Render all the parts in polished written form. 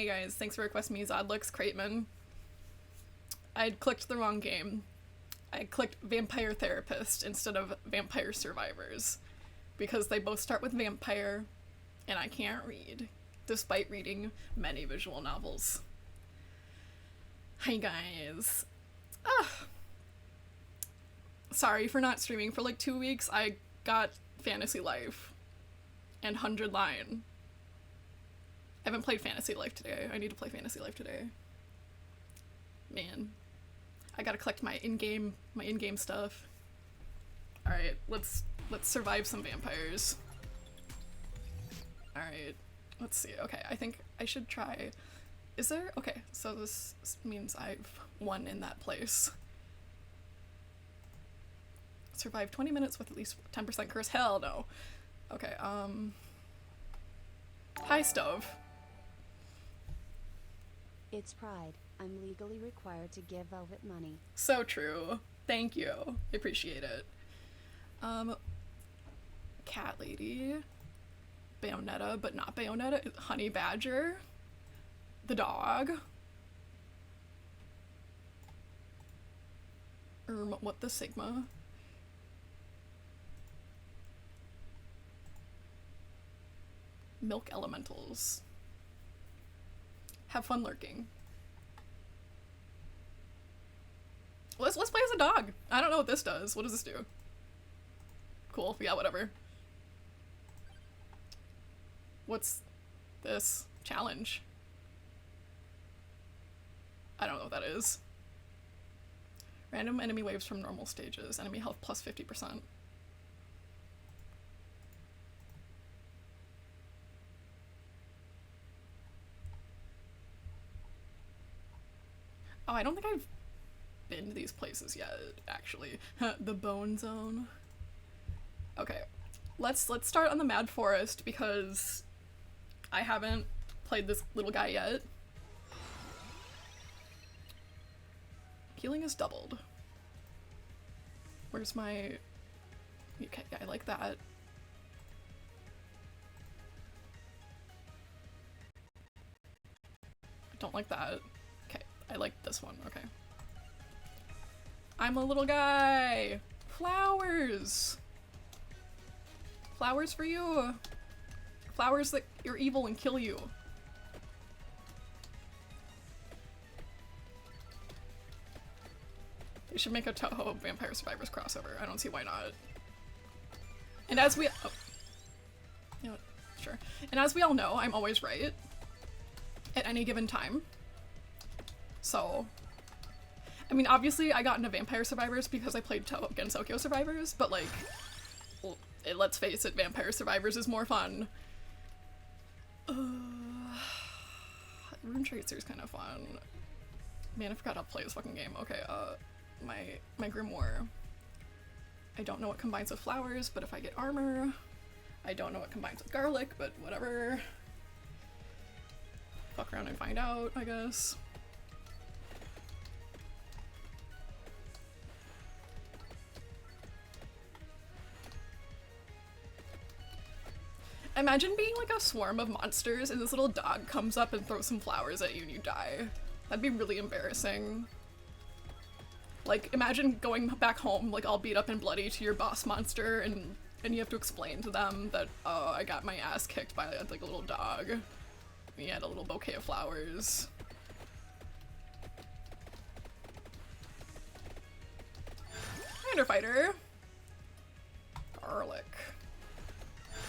Hey guys, thanks for requesting me Zodlux Kraitman. I'd clicked the wrong game. I clicked Vampire Therapist instead of Vampire Survivors because they both start with vampire and I can't read, despite reading many visual novels. Hi guys. Sorry for not streaming for like 2 weeks. I got Fantasy Life and 100 Line. I haven't played Fantasy Life today. I need to play Fantasy Life today. Man. I gotta collect my in-game stuff. Alright, let's survive some vampires. Alright, let's see. Okay, I think I should try. Is there? Okay, so this means I've won in that place. Survive 20 minutes with at least 10% curse. Hell no. Okay, hi, Stove. It's Pride. I'm legally required to give Velvet money. So true. Thank you. I appreciate it. Cat Lady. Bayonetta, but not Bayonetta. Honey Badger. The dog. What the Sigma? Milk Elementals. Have fun lurking. Let's play as a dog. I don't know what this does. What does this do? Cool. Yeah, whatever. What's this? Challenge. I don't know what that is. Random enemy waves from normal stages. Enemy health plus 50%. Oh, I don't think I've been to these places yet, actually. The Bone Zone. Okay, let's start on the Mad Forest because I haven't played this little guy yet. Healing is doubled. Where's my... Okay, yeah, I like that. I don't like that. Okay, I like this one, okay. I'm a little guy! Flowers! Flowers for you! Flowers that are evil and kill you. They should make a Toho Vampire Survivors crossover. I don't see why not. And as we- oh. You know what? Sure. And as we all know, I'm always right. At any given time. So... I mean, obviously I got into Vampire Survivors because I played Toho Gensokyo Survivors, but like... Well, let's face it, Vampire Survivors is more fun. Rune Tracer is kind of fun. Man, I forgot how to play this fucking game. Okay, my Grimoire. I don't know what combines with flowers, but if I get armor. I don't know what combines with garlic, but whatever. Fuck around and find out, I guess. Imagine being like a swarm of monsters and this little dog comes up and throws some flowers at you and you die. That'd be really embarrassing. Like, imagine going back home, like, all beat up and bloody to your boss monster and you have to explain to them that, oh, I got my ass kicked by, like, a little dog. He had a little bouquet of flowers. Commander Fighter. Garlic.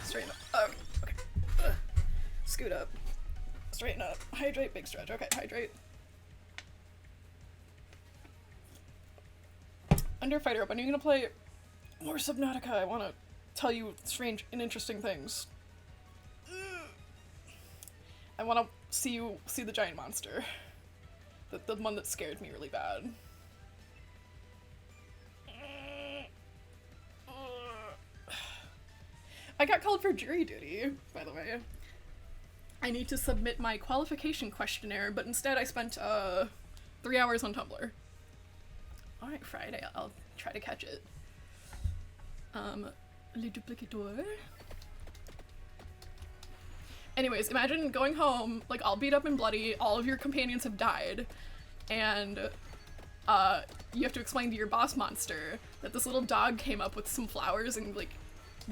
Straighten up. Okay. Scoot up. Straighten up. Hydrate, big stretch. Okay, hydrate. Underfighter, when are you gonna play more Subnautica? I wanna tell you strange and interesting things. I wanna see the giant monster. The one that scared me really bad. I got called for jury duty, by the way. I need to submit my qualification questionnaire, but instead I spent 3 hours on Tumblr. Alright, Friday, I'll try to catch it. Le Duplicator. Anyways, imagine going home, like, all beat up and bloody, all of your companions have died, and, you have to explain to your boss monster that this little dog came up with some flowers and, like,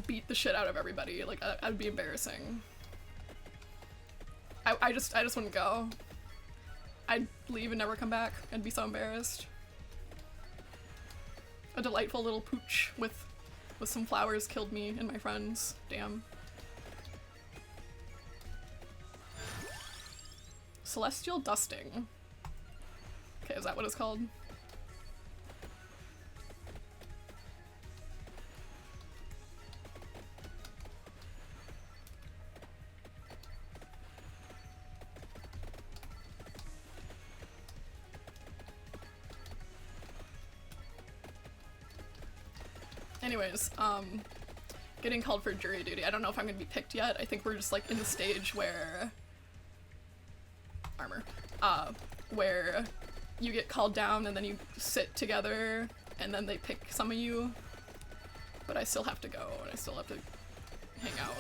beat the shit out of everybody. Like, that would be embarrassing. I just wouldn't go. I'd leave and never come back. I'd be so embarrassed. A delightful little pooch with some flowers killed me and my friends. Damn. Celestial dusting. Okay, is that what it's called? Anyways, getting called for jury duty. I don't know if I'm gonna be picked yet. I think we're just like in the stage where where you get called down and then you sit together and then they pick some of you. But I still have to go and I still have to hang out.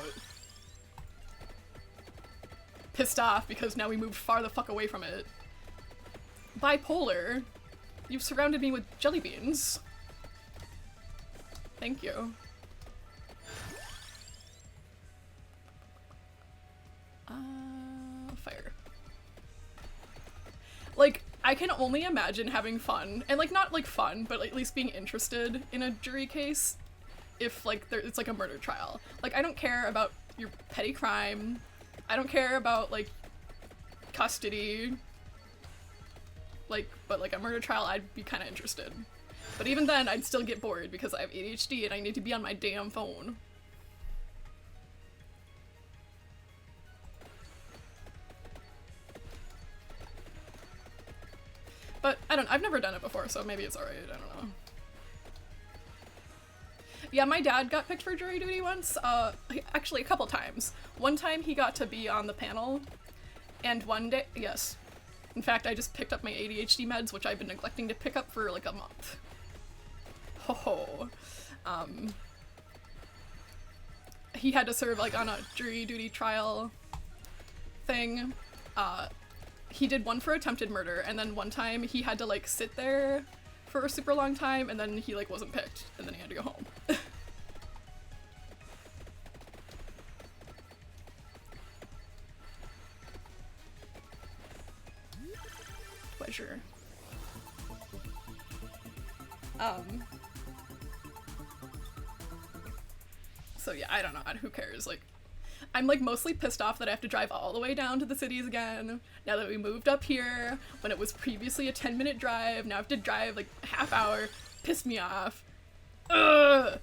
Pissed off because now we moved far the fuck away from it. Bipolar, you've surrounded me with jelly beans. Thank you. Fire. Like, I can only imagine having fun, and like, not like fun, but at least being interested in a jury case if like it's like a murder trial. Like, I don't care about your petty crime. I don't care about like custody. Like, but like a murder trial, I'd be kind of interested. But even then, I'd still get bored because I have ADHD and I need to be on my damn phone. But I've never done it before, so maybe it's alright, I don't know. Yeah, my dad got picked for jury duty once, actually a couple times. One time he got to be on the panel, and one day, yes. In fact, I just picked up my ADHD meds, which I've been neglecting to pick up for like a month. Ho ho. He had to serve like on a jury duty trial thing. He did one for attempted murder, and then one time he had to like sit there for a super long time, and then he like wasn't picked, and then he had to go home. Pleasure. So yeah, I don't know, who cares, like, I'm like mostly pissed off that I have to drive all the way down to the cities again, now that we moved up here, when it was previously a 10-minute drive, now I have to drive like a half hour, pissed me off. Ugh!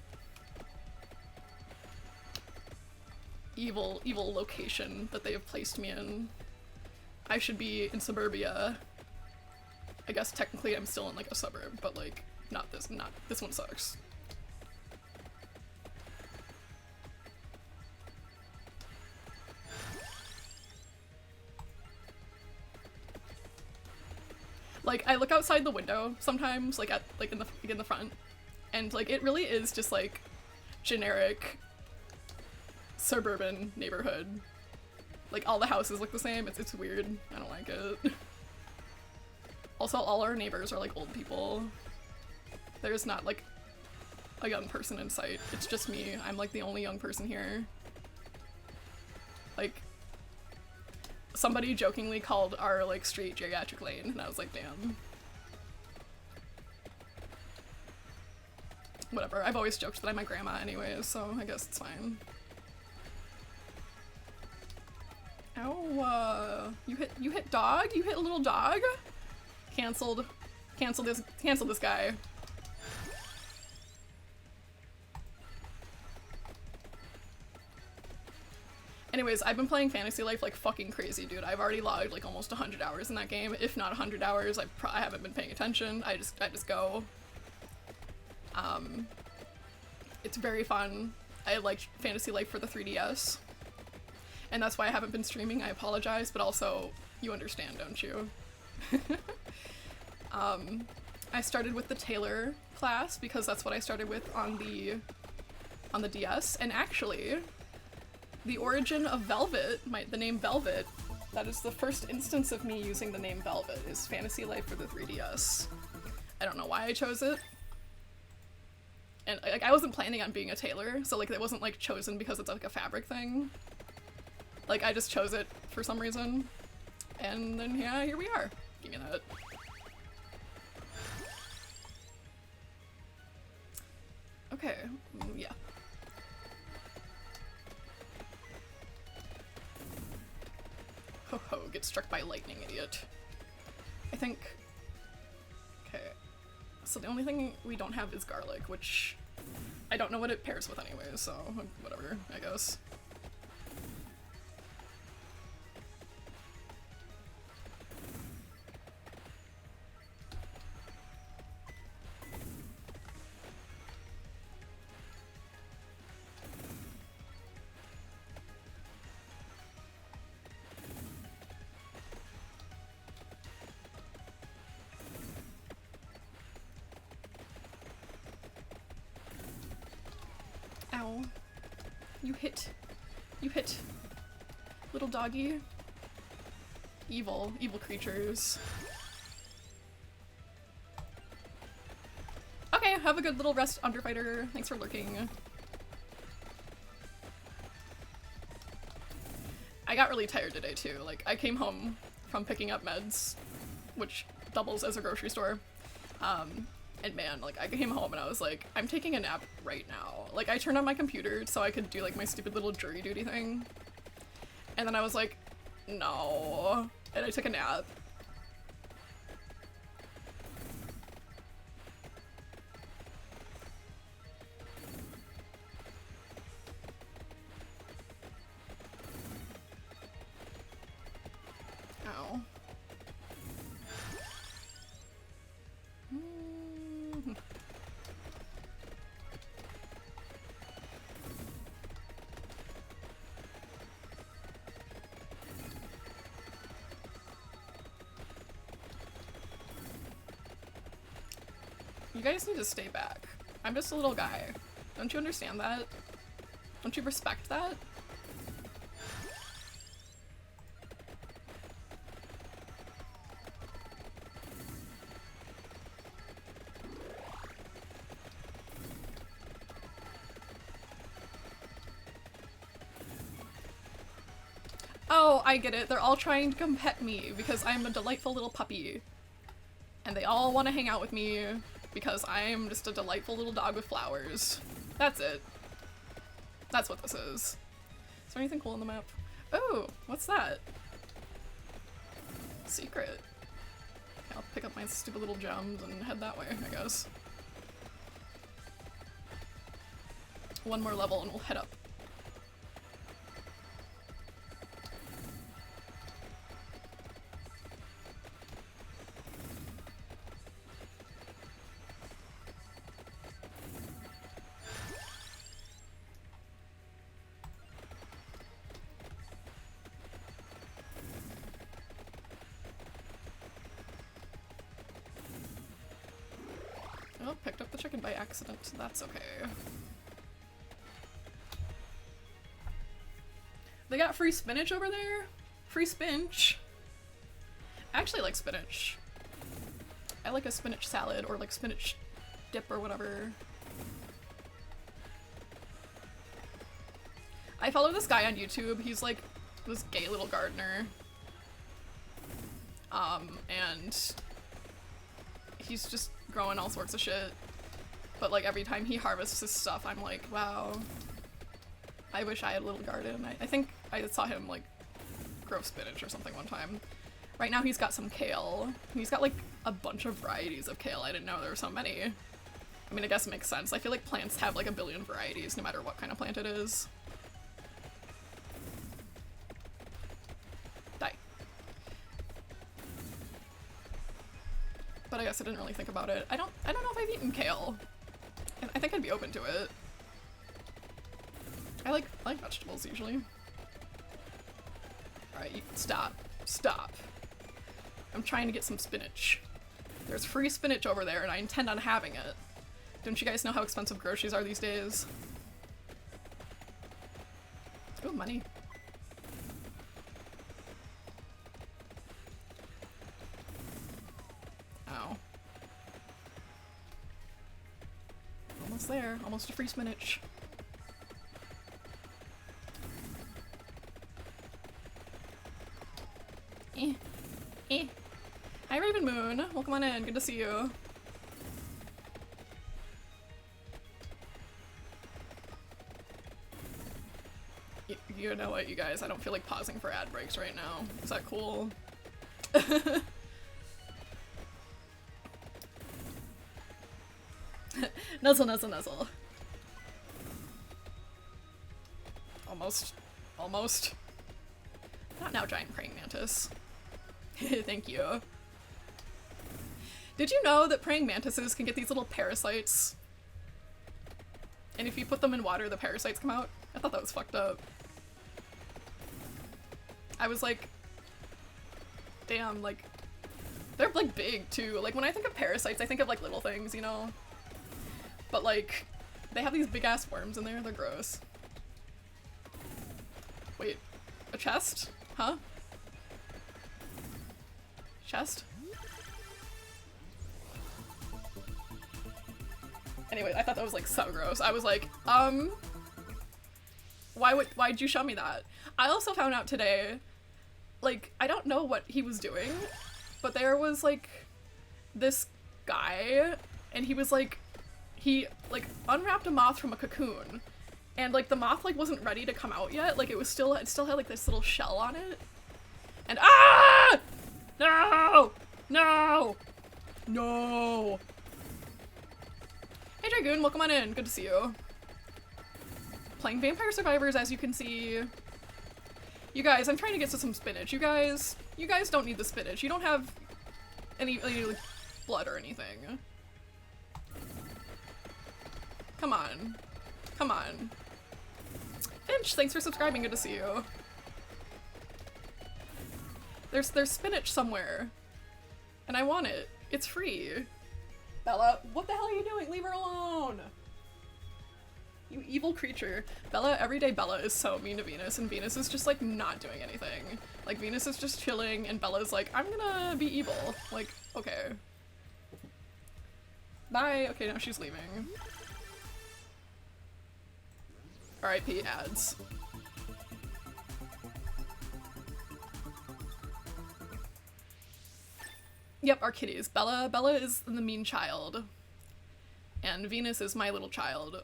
Evil location that they have placed me in. I should be in suburbia. I guess technically I'm still in like a suburb, but like, this one sucks. Like, I look outside the window sometimes, like in the front, and like it really is just like generic suburban neighborhood. Like, all the houses look the same. It's weird. I don't like it. Also, all our neighbors are like old people. There's not like a young person in sight. It's just me. I'm like the only young person here. Like, somebody jokingly called our like street geriatric lane, and I was like, damn. Whatever, I've always joked that I'm my grandma anyways, so I guess it's fine. Ow, you hit dog? You hit a little dog? Cancelled. Cancel this guy. Anyways, I've been playing Fantasy Life like fucking crazy, dude. I've already logged like almost 100 hours in that game. If not 100 hours, I haven't been paying attention. I just go. It's very fun. I like Fantasy Life for the 3DS. And that's why I haven't been streaming. I apologize, but also, you understand, don't you? I started with the Taylor class because that's what I started with on the DS, and actually, the origin of Velvet, the name Velvet, that is the first instance of me using the name Velvet, is Fantasy Life for the 3DS. I don't know why I chose it. And like I wasn't planning on being a tailor, so like it wasn't like chosen because it's like a fabric thing. Like I just chose it for some reason. And then yeah, here we are. Give me that. Okay, yeah. Ho ho, get struck by lightning, idiot. I think... Okay. So the only thing we don't have is garlic, which I don't know what it pairs with anyway, so whatever, I guess. Ow. You hit. You hit. Little doggy. Evil. Evil creatures. Okay, have a good little rest, Underfighter. Thanks for lurking. I got really tired today too. Like, I came home from picking up meds, which doubles as a grocery store. And man, like, I came home and I was like, I'm taking a nap right now. Like, I turned on my computer so I could do, like, my stupid little jury duty thing. And then I was like, no. And I took a nap. Ow. You guys need to stay back. I'm just a little guy. Don't you understand that? Don't you respect that? Oh, I get it. They're all trying to come pet me because I'm a delightful little puppy. And they all want to hang out with me because I'm just a delightful little dog with flowers. That's it. That's what this is. Is there anything cool on the map? Oh, what's that? Secret. Okay, I'll pick up my stupid little gems and head that way, I guess. One more level and we'll head up. Oh, picked up the chicken by accident. That's okay. They got free spinach over there? Free spinach. I actually like spinach. I like a spinach salad or like spinach dip or whatever. I follow this guy on YouTube. He's like this gay little gardener. And he's just growing all sorts of shit. But like every time he harvests his stuff, I'm like, wow. I wish I had a little garden. I think I saw him like grow spinach or something one time. Right now he's got some kale. He's got like a bunch of varieties of kale. I didn't know there were so many. I mean, I guess it makes sense. I feel like plants have like a billion varieties no matter what kind of plant it is. Die. But I guess I didn't really think about it. I don't know if I've eaten kale. I think I'd be open to it. I like vegetables usually. Alright, stop. Stop. I'm trying to get some spinach. There's free spinach over there and I intend on having it. Don't you guys know how expensive groceries are these days? Oh, money. Ow. Almost there. Almost a free spinach. Eh. Eh. Hi, Raven Moon. Welcome on in. Good to see you. You know what, you guys? I don't feel like pausing for ad breaks right now. Is that cool? Nuzzle, nuzzle, nuzzle. Almost. Almost. Not now, giant praying mantis. Thank you. Did you know that praying mantises can get these little parasites? And if you put them in water, the parasites come out? I thought that was fucked up. I was like, damn, like, they're like big too. Like when I think of parasites, I think of like little things, you know? But like, they have these big ass worms in there, they're gross. Wait, a chest? Huh? Chest? Anyway, I thought that was like so gross. I was like, why'd you show me that? I also found out today, like, I don't know what he was doing, but there was like this guy and he was like, he like unwrapped a moth from a cocoon and like the moth like wasn't ready to come out yet. Like it still had like this little shell on it. And ah! No! No! No! Hey Dragoon, welcome on in. Good to see you. Playing Vampire Survivors, as you can see. You guys, I'm trying to get to some spinach. You guys don't need the spinach. You don't have any like, blood or anything. Come on. Come on. Finch, thanks for subscribing. Good to see you. There's spinach somewhere. And I want it. It's free. Bella, what the hell are you doing? Leave her alone! You evil creature. Bella, everyday Bella is so mean to Venus, and Venus is just like not doing anything. Like Venus is just chilling, and Bella's like, I'm gonna be evil. Like, okay. Bye. Okay, now she's leaving. R.I.P. ads. Yep, our kitties. Bella is the mean child. And Venus is my little child.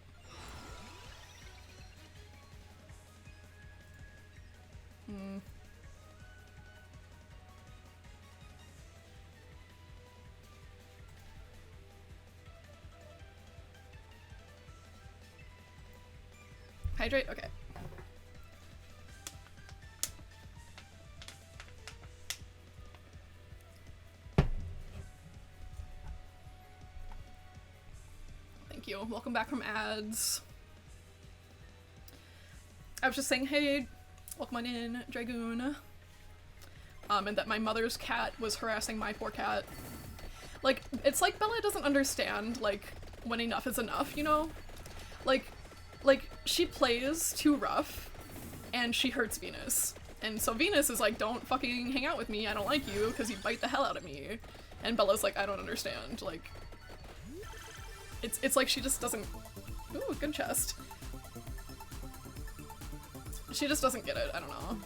Hydrate? Okay. Thank you. Welcome back from ads. I was just saying, hey, welcome on in, Dragoon. And that my mother's cat was harassing my poor cat. Like, it's like Bella doesn't understand, like, when enough is enough, you know? Like, she plays too rough, and she hurts Venus. And so Venus is like, don't fucking hang out with me, I don't like you, because you bite the hell out of me. And Bella's like, I don't understand, like... It's like she just doesn't... Ooh, good chest. She just doesn't get it, I don't know.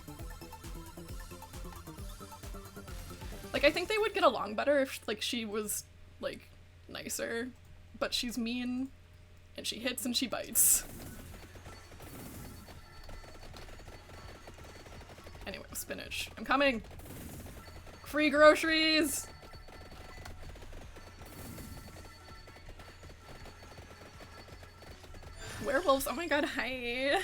Like, I think they would get along better if, like, she was, like, nicer. But she's mean, and she hits and she bites. Anyway, spinach. I'm coming! Free groceries! Werewolves, oh my god, hi!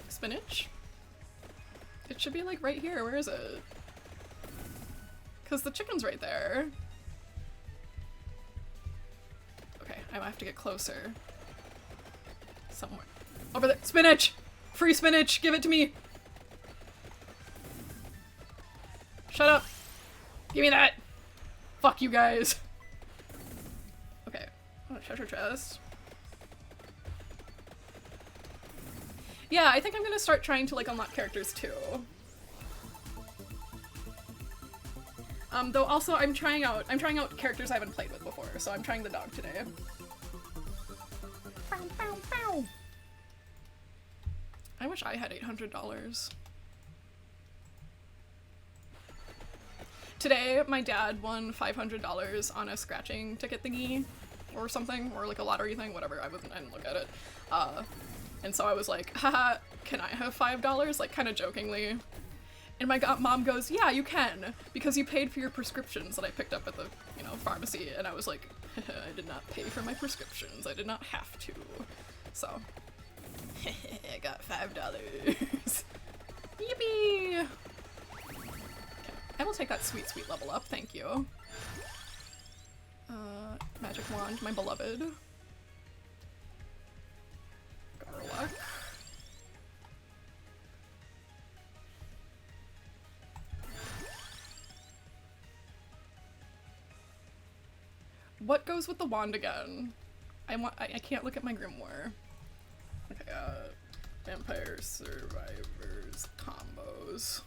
Spinach? It should be like right here, where is it? Cause the chicken's right there. Okay, I might have to get closer. Somewhere. Over there! Spinach! Free spinach! Give it to me! Shut up! Give me that! Fuck you guys! Okay. Oh, treasure chest. Yeah, I think I'm gonna start trying to, like, unlock characters, too. Though also I'm trying out characters I haven't played with before, so I'm trying the dog today. Bow, bow, bow. I wish I had $800. Today, my dad won $500 on a scratching ticket thingy or something, or like a lottery thing, whatever. I didn't look at it. And so I was like, haha, can I have $5? Like, kind of jokingly. And my mom goes, yeah, you can, because you paid for your prescriptions that I picked up at the, you know, pharmacy. And I was like, I did not pay for my prescriptions. I did not have to. So, I got $5. Yippee! I will take that sweet, sweet level up, thank you. Magic wand, my beloved. Garlock. What goes with the wand again? I can't look at my grimoire. Okay, Vampire Survivors combos.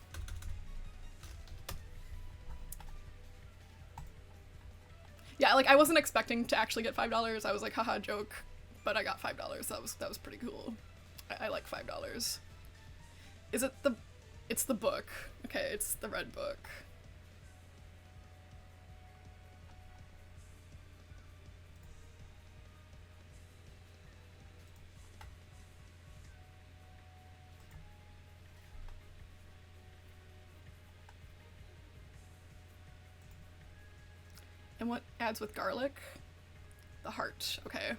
Yeah, like I wasn't expecting to actually get $5. I was like, haha, joke, but I got $5. That was pretty cool. I like $5. Is it the? It's the book. Okay, it's the red book. And what adds with garlic? The heart, okay.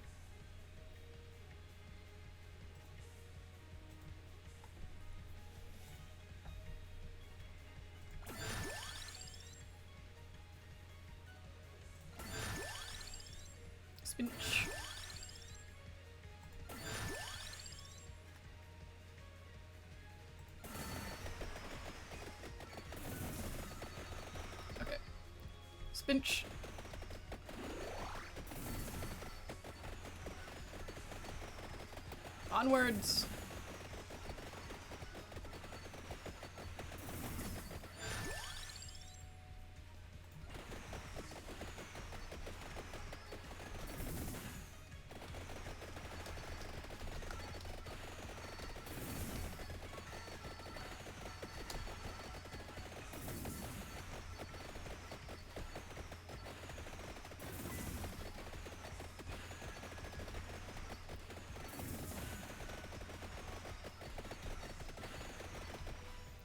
Spinach. Okay. Spinach. Onwards.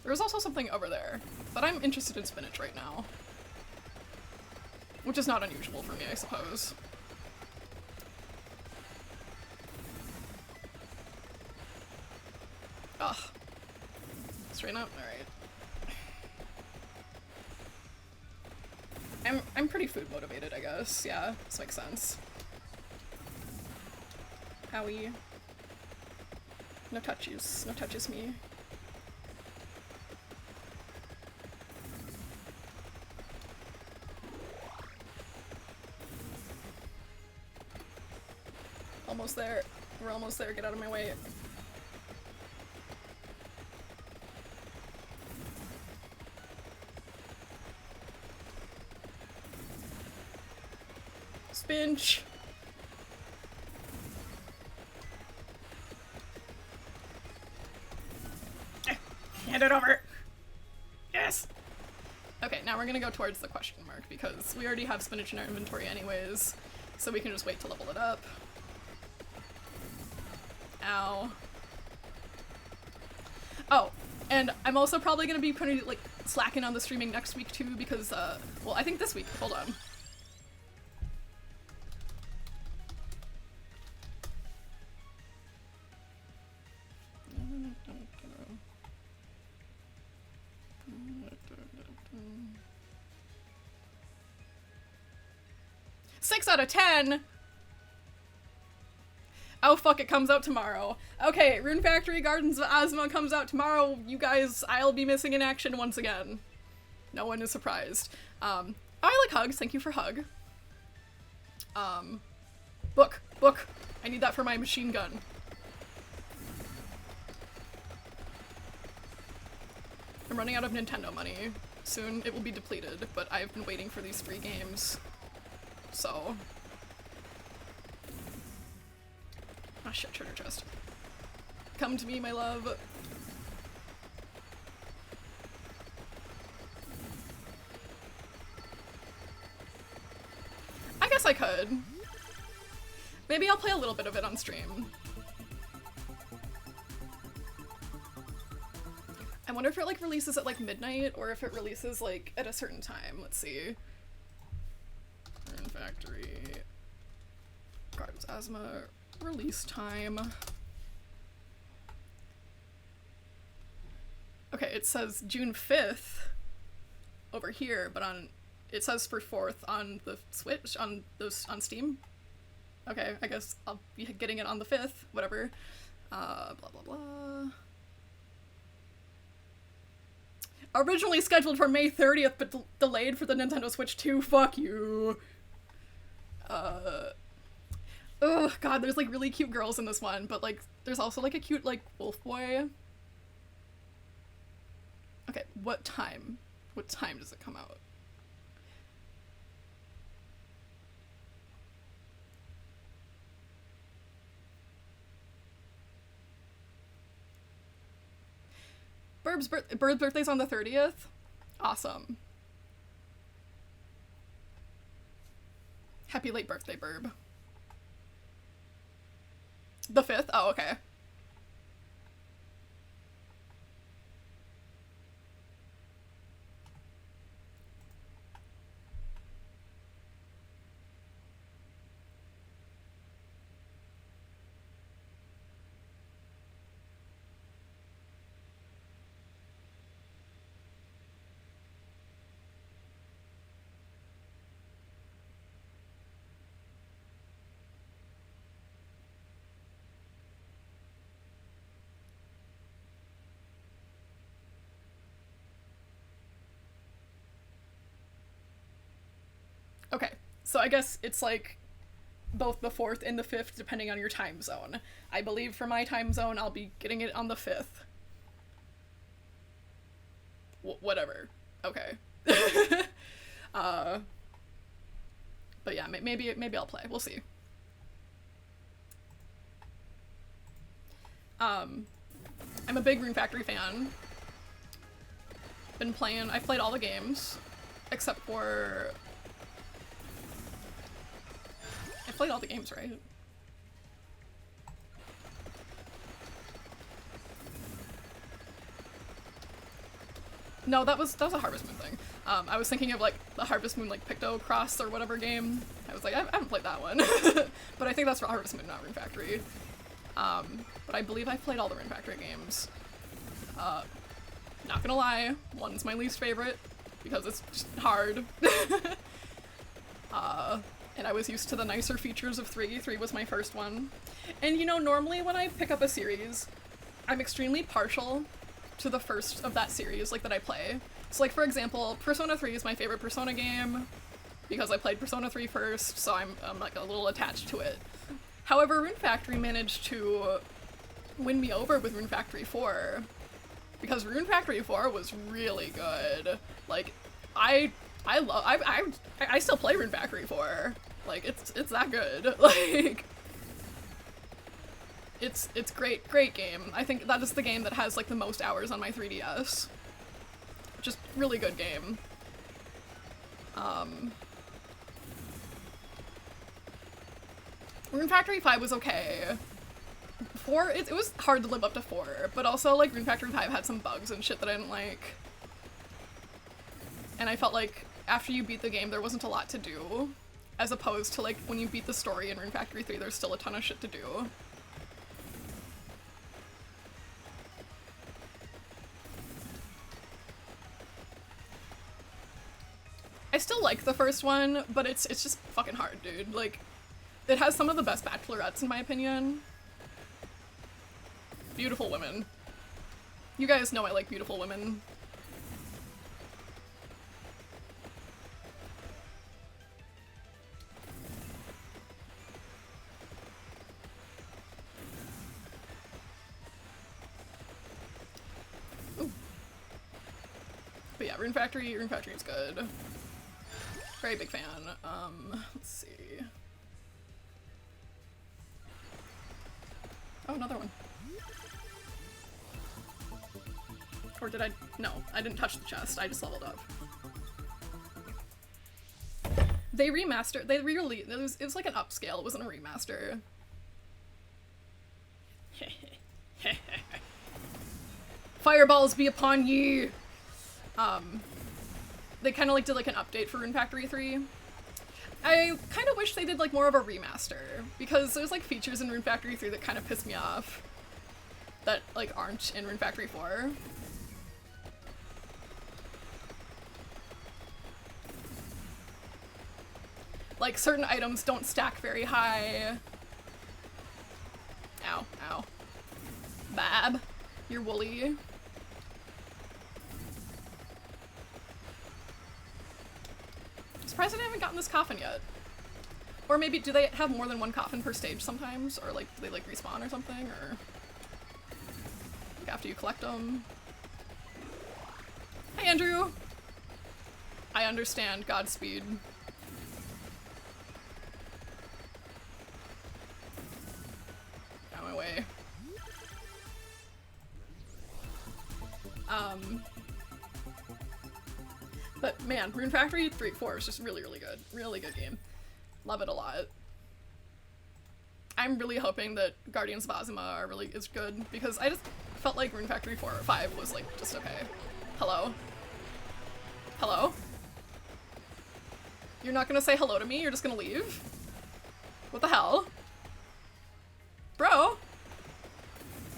There's also something over there, but I'm interested in spinach right now. Which is not unusual for me, I suppose. Ugh. Straighten up? Alright. I'm pretty food motivated, I guess. Yeah, this makes sense. Owie. No touches. No touches me. Almost there. We're almost there. Get out of my way. Spinch. Hand it over. Yes. Okay, now we're gonna go towards the question mark because we already have spinach in our inventory anyways, so we can just wait to level it up. Ow. Oh, and I'm also probably gonna be pretty, like, slacking on the streaming next week too because, well, I think this week. Hold on. Six out of 10! Oh fuck, it comes out tomorrow. Okay, Rune Factory Gardens of Ozma comes out tomorrow. You guys, I'll be missing in action once again. No one is surprised. I like hugs. Thank you for hug. Book. I need that for my machine gun. I'm running out of Nintendo money. Soon it will be depleted, but I've been waiting for these free games. So. Ah, shit, treasure chest. Come to me, my love. I guess I could. Maybe I'll play a little bit of it on stream. I wonder if it like releases at like midnight or if it releases like at a certain time. Let's see. Rune Factory. Gardens Asthma release time. Okay, it says June 5th over here, but on it says for 4th on the Switch on Steam. Okay, I guess I'll be getting it on the 5th, whatever. Blah blah blah. Originally scheduled for May 30th, but delayed for the Nintendo Switch 2. Fuck you. Oh god, there's like really cute girls in this one, but like there's also like a cute like wolf boy. Okay, what time? What time does it come out? Bird's birthday's on the 30th? Awesome. Happy late birthday, Burb. The 5th? Oh, okay. Okay, so I guess it's like both the 4th and the 5th depending on your time zone. I believe for my time zone I'll be getting it on the 5th. Whatever. Okay. But yeah, maybe I'll play. We'll see. I'm a big Rune Factory fan. I've played all the games except for I played all the games, right? No, that was a Harvest Moon thing. I was thinking of like the Harvest Moon like Picto Cross or whatever game. I was like, I haven't played that one. But I think that's for Harvest Moon, not Rune Factory. But I believe I've played all the Rune Factory games. Not gonna lie, one's my least favorite because it's just hard. And I was used to the nicer features of 3. 3 was my first one. And you know, normally when I pick up a series, I'm extremely partial to the first of that series, like, that I play. So, like, for example, Persona 3 is my favorite Persona game, because I played Persona 3 first, so I'm like, a little attached to it. However, Rune Factory managed to win me over with Rune Factory 4, because Rune Factory 4 was really good. Like, I still play Rune Factory 4. Like, it's that good. Like, it's great game. I think that is the game that has, like, the most hours on my 3DS. Just really good game. Rune Factory 5 was okay. 4, it was hard to live up to 4, but also, like, Rune Factory 5 had some bugs and shit that I didn't like. And I felt like after you beat the game, there wasn't a lot to do, as opposed to, like, when you beat the story in Rune Factory 3, there's still a ton of shit to do. I still like the first one, but it's just fucking hard, dude. Like, it has some of the best bachelorettes, in my opinion. Beautiful women. You guys know I like beautiful women. yeah, Rune Factory is good. Very big fan. Let's see. Oh, another one. Or did I? No, I didn't touch the chest. I just leveled up. They remastered. They re-released. It was like an upscale. It wasn't a remaster. Fireballs be upon ye! They kind of like did like an update for Rune Factory 3. I kind of wish they did like more of a remaster, because there's like features in Rune Factory 3 that kind of piss me off that like aren't in Rune Factory 4. Like certain items don't stack very high. Ow, ow. Bab, you're woolly. Surprised I haven't gotten this coffin yet. Or maybe, do they have more than one coffin per stage sometimes? Or like, do they like respawn or something? Or like after you collect them? Hey Andrew! I understand, Godspeed. Out of my way. But man, Rune Factory 3-4 is just really, really good. Really good game. Love it a lot. I'm really hoping that Guardians of Ozma is good, because I just felt like Rune Factory 4 or 5 was like just okay. Hello? Hello? You're not gonna say hello to me? You're just gonna leave? What the hell? Bro?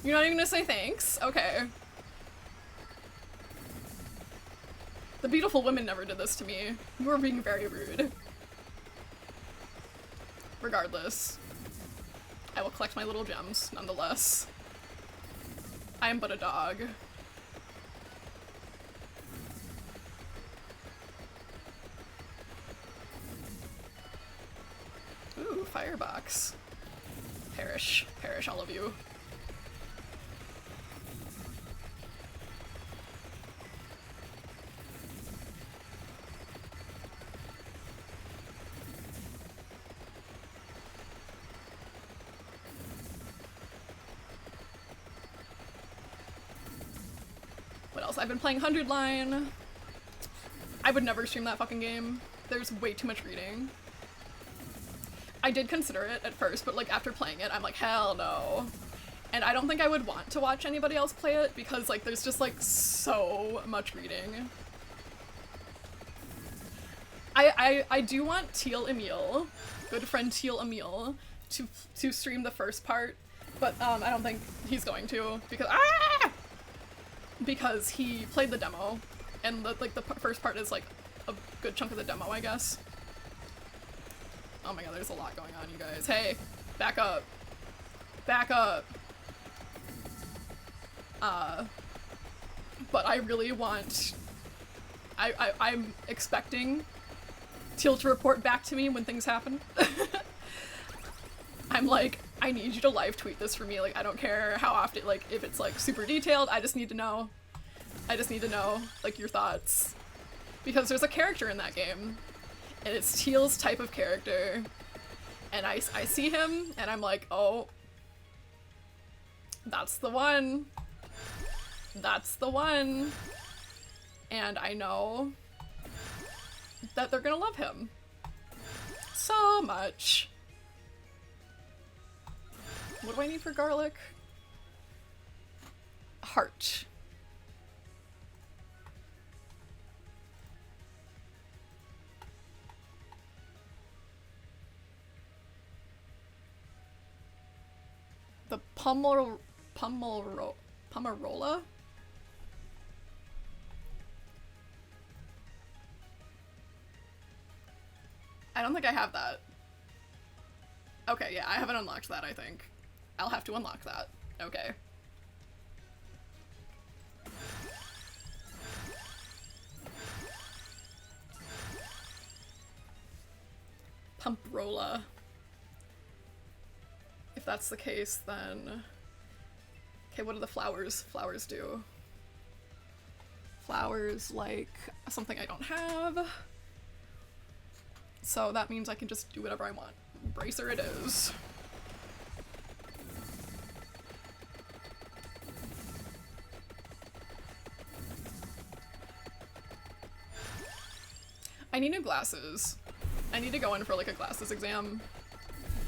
You're not even gonna say thanks? Okay. The beautiful women never did this to me. You were being very rude. Regardless, I will collect my little gems, nonetheless. I am but a dog. Ooh, firebox. Perish. Perish, all of you. What else? I've been playing 100 Line. I would never stream that fucking game. There's way too much reading. I did consider it at first, but like after playing it, I'm like, hell no. And I don't think I would want to watch anybody else play it, because like there's just like so much reading. I do want Teal Emil, good friend Teal Emil, to stream the first part, but I don't think he's going to, because he played the demo, and the first part is like a good chunk of the demo, I guess. Oh my god, there's a lot going on, you guys. Hey, back up. Back up. But I really want... I'm expecting Teal to report back to me when things happen. I'm like, I need you to live tweet this for me. Like, I don't care how often, like, if it's like super detailed, I just need to know. I just need to know, like, your thoughts. Because there's a character in that game, and it's Teal's type of character, and I see him, and I'm like, oh, that's the one. That's the one. And I know that they're gonna love him so much. What do I need for garlic? Heart. The Pomarola? I don't think I have that. Okay, yeah, I haven't unlocked that, I think. I'll have to unlock that. Okay. Pumprola. If that's the case, then... Okay, what do the flowers do? flowers like something I don't have. So that means I can just do whatever I want. Bracer it is. I need new glasses. I need to go in for like a glasses exam.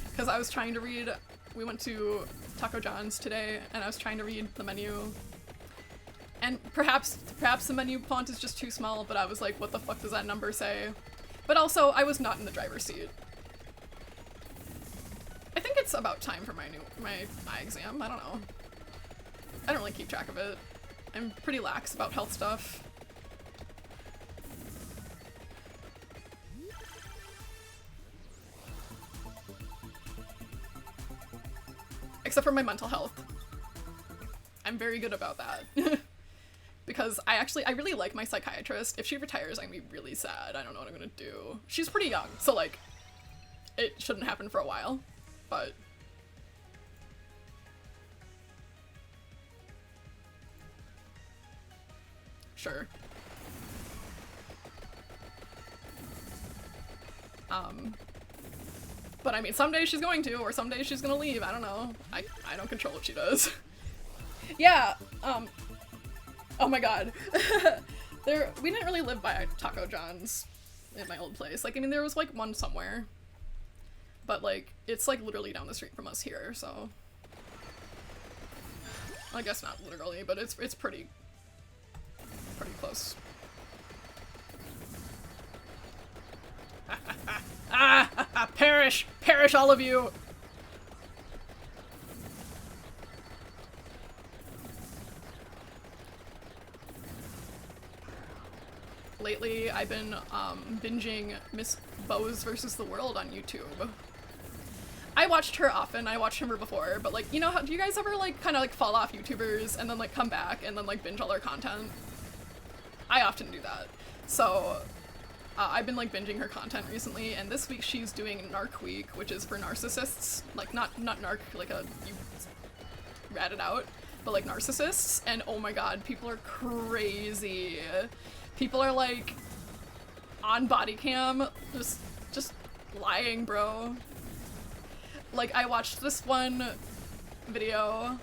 Because I was trying to read, we went to Taco John's today and I was trying to read the menu. And perhaps the menu font is just too small, but I was like, what the fuck does that number say? But also, I was not in the driver's seat. I think it's about time for my eye exam. I don't know. I don't really keep track of it. I'm pretty lax about health stuff. Except for my mental health. I'm very good about that. Because I really like my psychiatrist. If she retires, I'm gonna be really sad. I don't know what I'm gonna do. She's pretty young, so like, it shouldn't happen for a while, but. Sure. But I mean, someday she's going to, or someday she's gonna leave, I don't know. I don't control what she does. Yeah, oh my god. We didn't really live by Taco John's in my old place. Like, I mean, there was like one somewhere. But like, it's like literally down the street from us here, so. I guess not literally, but it's pretty close. Perish! Perish all of you! Lately, I've been binging Miss Bose vs. the World on YouTube. I watched her often, I watched her before, but like, you know how, do you guys ever like kind of like fall off YouTubers and then like come back and then like binge all their content? I often do that. So, I've been like binging her content recently, and this week she's doing Narc Week, which is for narcissists. Like, not narc, like you rat it out, but like narcissists, and oh my god, people are crazy. People are like, on body cam, just lying, bro. Like, I watched this one video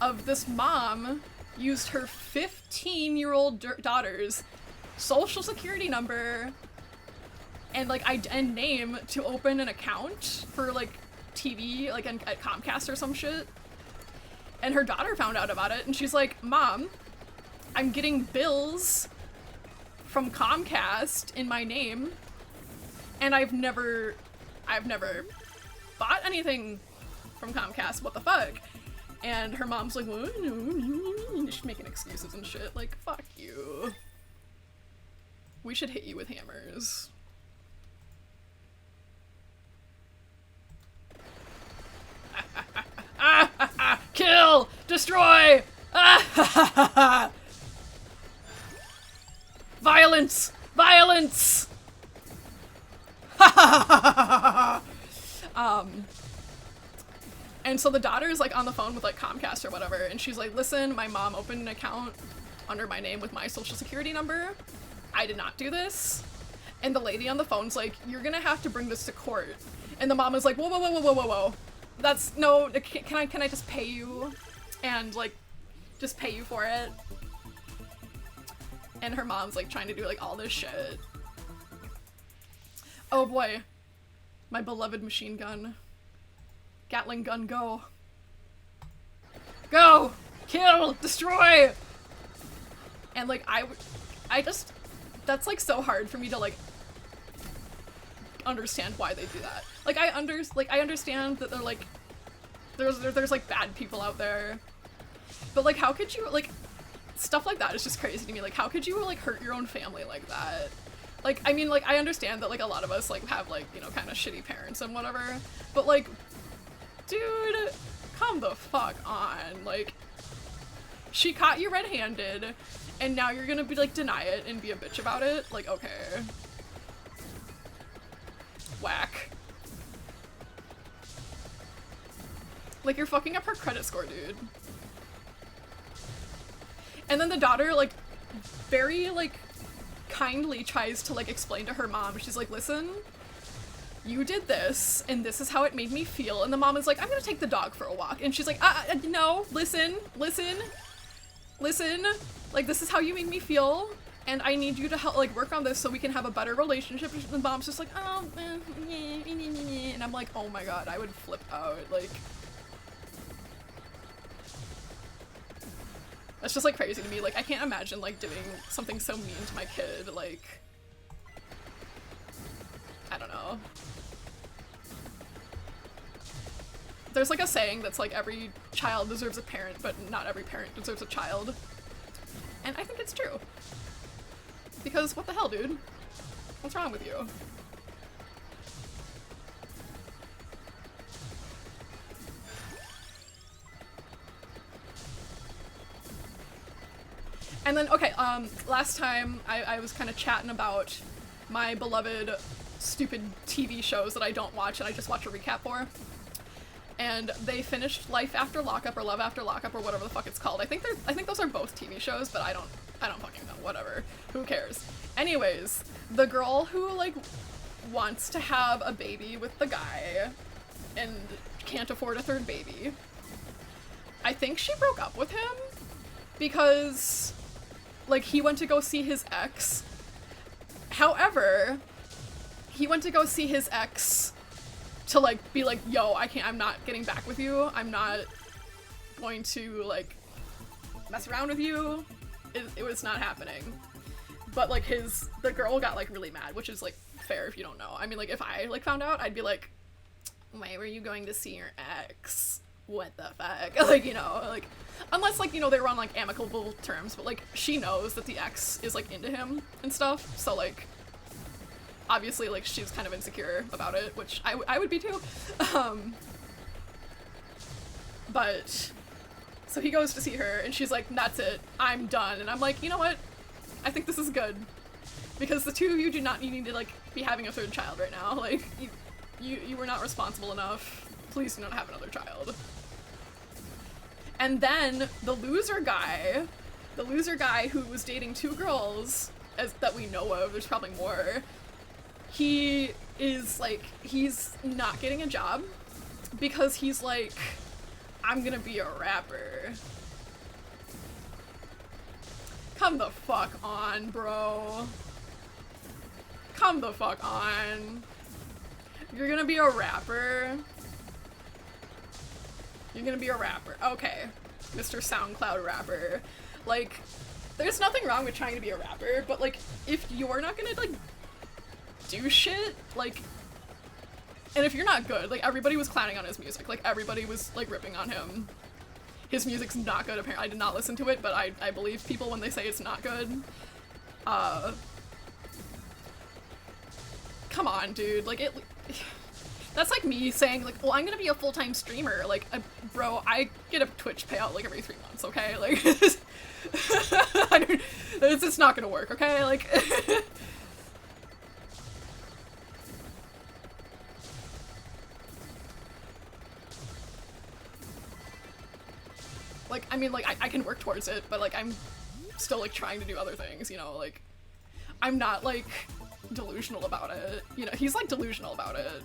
of this mom used her 15-year-old daughter's social security number and like and name to open an account for like TV, like at Comcast or some shit. And her daughter found out about it and she's like, Mom, I'm getting bills from Comcast in my name and I've never bought anything from Comcast, what the fuck? And her mom's like, well, no, she's making excuses and shit. Like, fuck you. We should hit you with hammers. Kill! Destroy! Violence! Violence! And so the daughter's like on the phone with like Comcast or whatever, and she's like, listen, my mom opened an account under my name with my social security number. I did not do this. And the lady on the phone's like, you're gonna have to bring this to court. And the mom is like, whoa, whoa, whoa, whoa, whoa, whoa, whoa. That's, no, can I just pay you? And like, just pay you for it? And her mom's like trying to do like all this shit. Oh boy. My beloved machine gun. Gatling gun, go. Go! Kill! Destroy! And like, I just, that's like so hard for me to like understand why they do that. Like I understand that they're like, there's like bad people out there. But like, how could you, like, stuff like that is just crazy to me. Like, how could you like hurt your own family like that? Like, I mean, like, I understand that like a lot of us like have like, you know, kind of shitty parents and whatever, but like, dude, come the fuck on. Like, she caught you red-handed, and now you're gonna be like, deny it and be a bitch about it? Like, okay. Whack. Like, you're fucking up her credit score, dude. And then the daughter, like, very, like, kindly tries to, like, explain to her mom. She's like, listen, you did this, and this is how it made me feel. And the mom is like, I'm gonna take the dog for a walk. And she's like, no, listen. Like, this is how you made me feel, and I need you to help, like, work on this so we can have a better relationship. And the mom's just like, oh, and I'm like, oh my god, I would flip out. Like, that's just, like, crazy to me. Like, I can't imagine, like, doing something so mean to my kid. Like, I don't know. There's, like, a saying that's, like, every child deserves a parent, but not every parent deserves a child. And I think it's true. Because what the hell, dude? What's wrong with you? And then, okay, last time I was kind of chatting about my beloved stupid TV shows that I don't watch and I just watch a recap for. And they finished Life After Lockup or Love After Lockup or whatever the fuck it's called. I think those are both TV shows, but I don't fucking know. Whatever. Who cares? Anyways, the girl who, like, wants to have a baby with the guy and can't afford a third baby, I think she broke up with him because, like, he went to go see his ex. However, he went to go see his ex to, like, be like, yo, I'm not getting back with you. I'm not going to, like, mess around with you. It was not happening. But, like, the girl got, like, really mad, which is, like, fair if you don't know. I mean, like, if I, like, found out, I'd be like, why were you going to see your ex? What the fuck? Like, you know, like, unless, like, you know, they were on, like, amicable terms, but, like, she knows that the ex is, like, into him and stuff, so, like, obviously, like, she's kind of insecure about it, which I would be too. But, so he goes to see her, and she's like, that's it, I'm done. And I'm like, you know what? I think this is good. Because the two of you do not need to, like, be having a third child right now. Like, you were not responsible enough. Please do not have another child. And then, the loser guy who was dating two girls, that we know of, there's probably more, he is, like, he's not getting a job because he's like, I'm gonna be a rapper. Come the fuck on, bro. Come the fuck on. You're gonna be a rapper? You're gonna be a rapper. Okay, Mr. SoundCloud rapper. Like, there's nothing wrong with trying to be a rapper, but, like, if you're not gonna, like, do shit, like, and if you're not good, like, everybody was clowning on his music, like, everybody was, like, ripping on him. His music's not good, apparently. I did not listen to it, but I believe people when they say it's not good. Come on, dude, like, that's like me saying, like, well, I'm gonna be a full-time streamer. Like, bro, I get a Twitch payout, like, every 3 months, okay? Like, it's just not gonna work, okay? Like, like, I mean, like, I can work towards it, but, like, I'm still, like, trying to do other things, you know? Like, I'm not, like, delusional about it. You know, he's, like, delusional about it.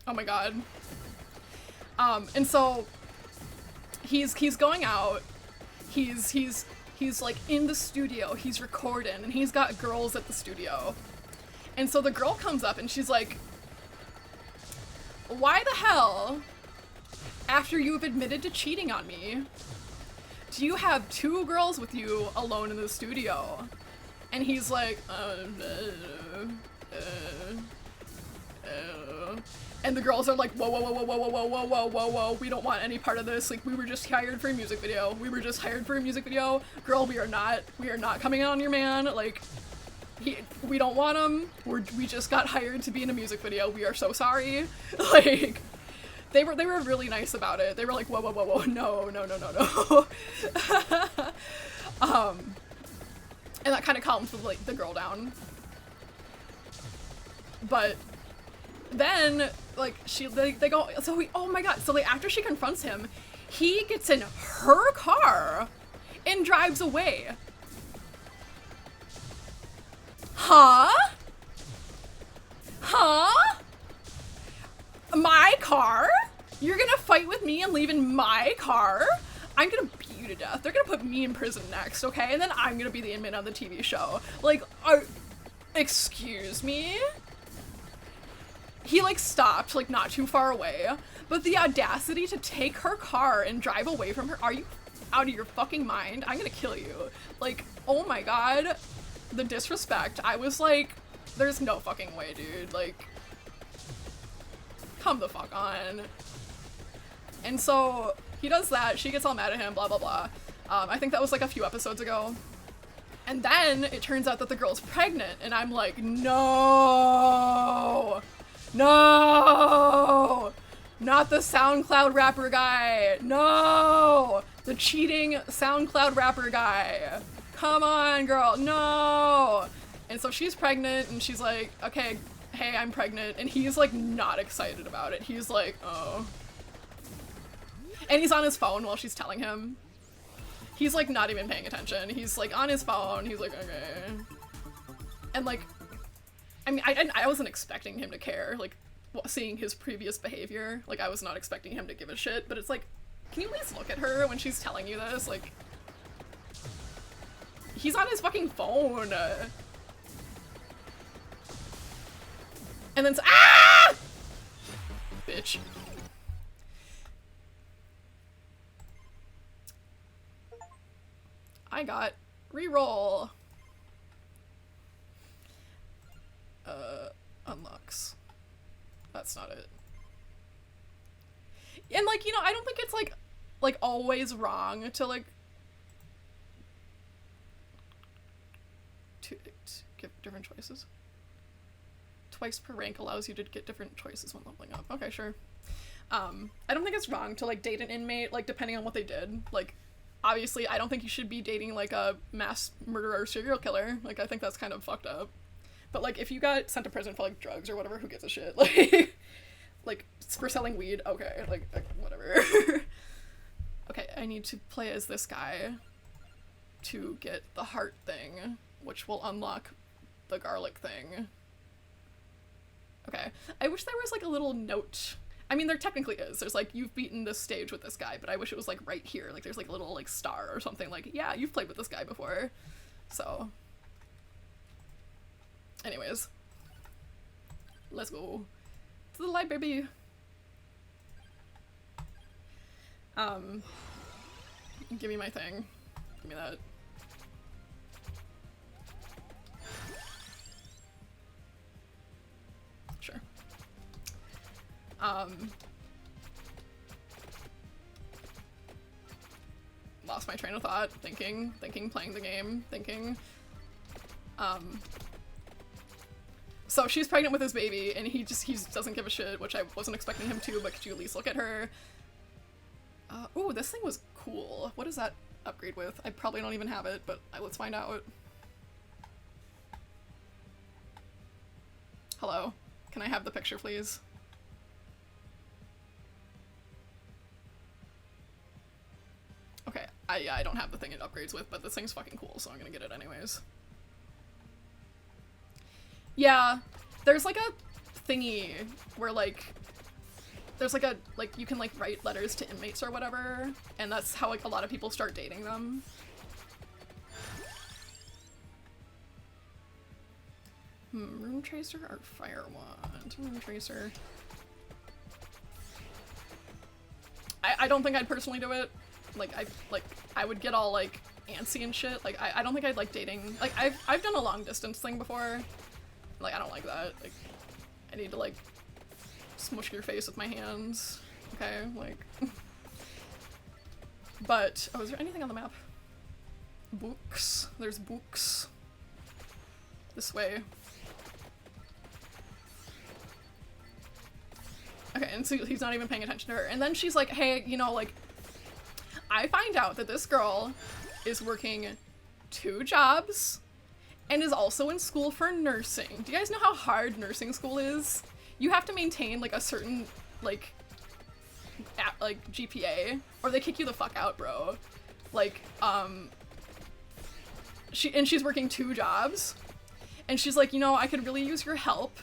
Oh my god. And so he's going out, he's like in the studio, he's recording, and he's got girls at the studio. And so the girl comes up and she's like, why the hell, after you've admitted to cheating on me, do you have 2 girls with you alone in the studio? And he's like, and the girls are like, whoa, whoa, whoa, whoa, whoa, whoa, whoa, whoa, whoa, whoa, we don't want any part of this. Like, we were just hired for a music video. We were just hired for a music video. Girl, we are not coming on your man. Like, we don't want him. We just got hired to be in a music video. We are so sorry. Like, they were really nice about it. They were like, whoa, whoa, whoa, whoa, no, no, no, no, no. And that kind of calmed the girl down. But then, like, they go, so oh my god, so like, after she confronts him, he gets in her car and drives away. Huh? Huh? My car? You're gonna fight with me and leave in my car? I'm gonna beat you to death. They're gonna put me in prison next, okay? And then I'm gonna be the inmate on the TV show. Like, excuse me? He, like, stopped, like, not too far away. But the audacity to take her car and drive away from her, are you out of your fucking mind? I'm gonna kill you. Like, oh my god. The disrespect. I was like, there's no fucking way, dude. Like, come the fuck on. And so, he does that, she gets all mad at him, blah blah blah. I think that was like a few episodes ago. And then it turns out that the girl's pregnant, and I'm like, no! No! Not the SoundCloud rapper guy! No! The cheating SoundCloud rapper guy! Come on, girl, no! And so she's pregnant, and she's like, okay, hey, I'm pregnant, and he's like not excited about it. He's like, oh. And he's on his phone while she's telling him. He's like not even paying attention. He's like on his phone, he's like, okay. And like, I mean, I wasn't expecting him to care, like, seeing his previous behavior. Like, I was not expecting him to give a shit, but it's like, can you at least look at her when she's telling you this? Like, he's on his fucking phone. And then, ah! Bitch. I got reroll. Unlocks. That's not it. And like, you know, I don't think it's like always wrong to like to give different choices. Twice per rank allows you to get different choices when leveling up. Okay, sure. I don't think it's wrong to like date an inmate, like depending on what they did. Like, obviously, I don't think you should be dating like a mass murderer serial killer. Like, I think that's kind of fucked up. But like, if you got sent to prison for like drugs or whatever, who gives a shit? Like, like for selling weed, okay, like whatever. Okay, I need to play as this guy to get the heart thing, which will unlock the garlic thing. Okay, I wish there was like a little note. I mean, there technically is. There's like, you've beaten this stage with this guy, but I wish it was like right here. Like there's like a little like star or something like, yeah, you've played with this guy before. So, anyways, let's go to the library. Give me my thing. Give me that. Sure. Lost my train of thought, thinking, playing the game, thinking. So she's pregnant with his baby, and he doesn't give a shit, which I wasn't expecting him to, but could you at least look at her? Ooh, this thing was cool. What does that upgrade with? I probably don't even have it, but let's find out. Hello? Can I have the picture, please? Okay, I don't have the thing it upgrades with, but this thing's fucking cool, so I'm gonna get it anyways. Yeah, there's like a thingy where like, there's like a, like you can like write letters to inmates or whatever, and that's how like a lot of people start dating them. Room Tracer or Fire Wand? Room Tracer. I don't think I'd personally do it. Like I would get all like antsy and shit. Like I don't think I'd like dating. Like I've done a long distance thing before. Like I don't like that. Like I need to like smush your face with my hands. Okay, like but oh, is there anything on the map? Books. There's books. This way. Okay, and so he's not even paying attention to her. And then she's like, hey, you know, like, I find out that this girl is working 2 jobs and is also in school for nursing. Do you guys know how hard nursing school is? you have to maintain like a certain like GPA or they kick you the fuck out, bro. Like, she's working 2 jobs, and she's like, you know, I could really use your help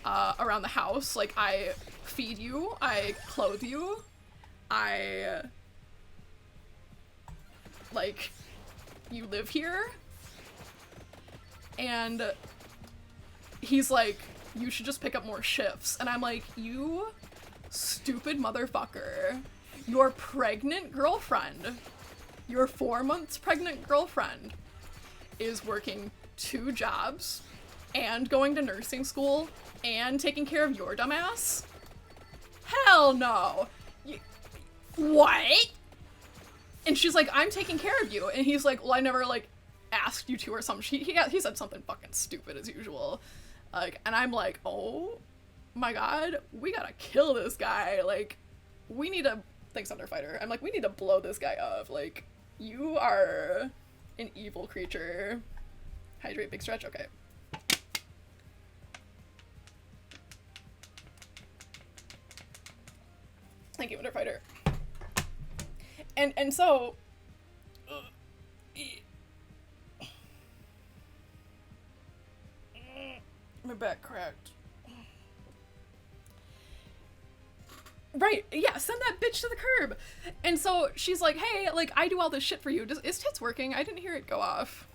around the house. Like, I feed you, I clothe you, I like, you live here. And he's like, you should just pick up more shifts. And I'm like, you stupid motherfucker. Your pregnant girlfriend, your 4 months pregnant girlfriend is working 2 jobs and going to nursing school and taking care of your dumbass? Hell no. What? And she's like, I'm taking care of you. And he's like, well, I never like asked you to or something. He said something fucking stupid as usual. Like, and I'm like, oh my god, we gotta kill this guy. Like, we need to, thanks Underfighter, I'm like, we need to blow this guy up. Like, you are an evil creature. Hydrate, big stretch, okay. Thank you, Underfighter. And so, my back cracked. Right, yeah, send that bitch to the curb. And so she's like, hey, like, I do all this shit for you. Is Tits working? I didn't hear it go off.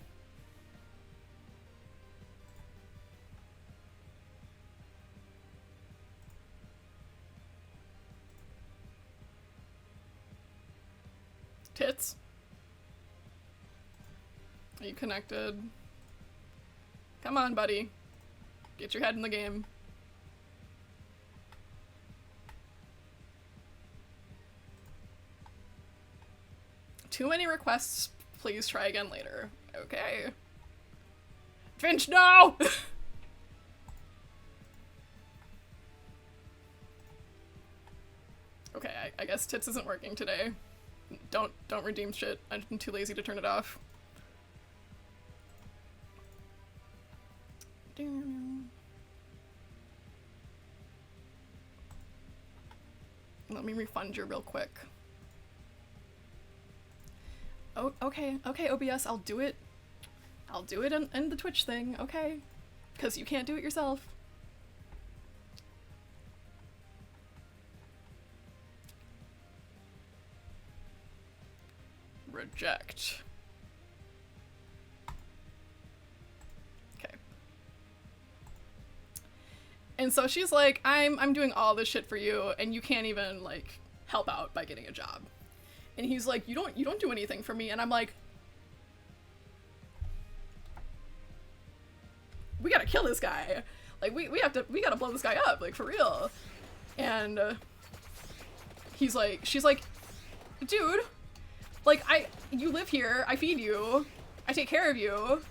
Tits? Are you connected? Come on, buddy. Get your head in the game. Too many requests. Please try again later. Okay. Finch, no! Okay, I guess Tits isn't working today. Don't redeem shit. I'm too lazy to turn it off. Let me refund you real quick. Oh, okay, OBS, I'll do it. I'll do it in the Twitch thing, okay? Because you can't do it yourself. Reject. Okay. And so she's like, I'm doing all this shit for you, and you can't even, like, help out by getting a job. And he's like, you don't do anything for me. And I'm like, we gotta kill this guy. Like, we gotta blow this guy up, like, for real. And she's like, dude, like, you live here, I feed you, I take care of you.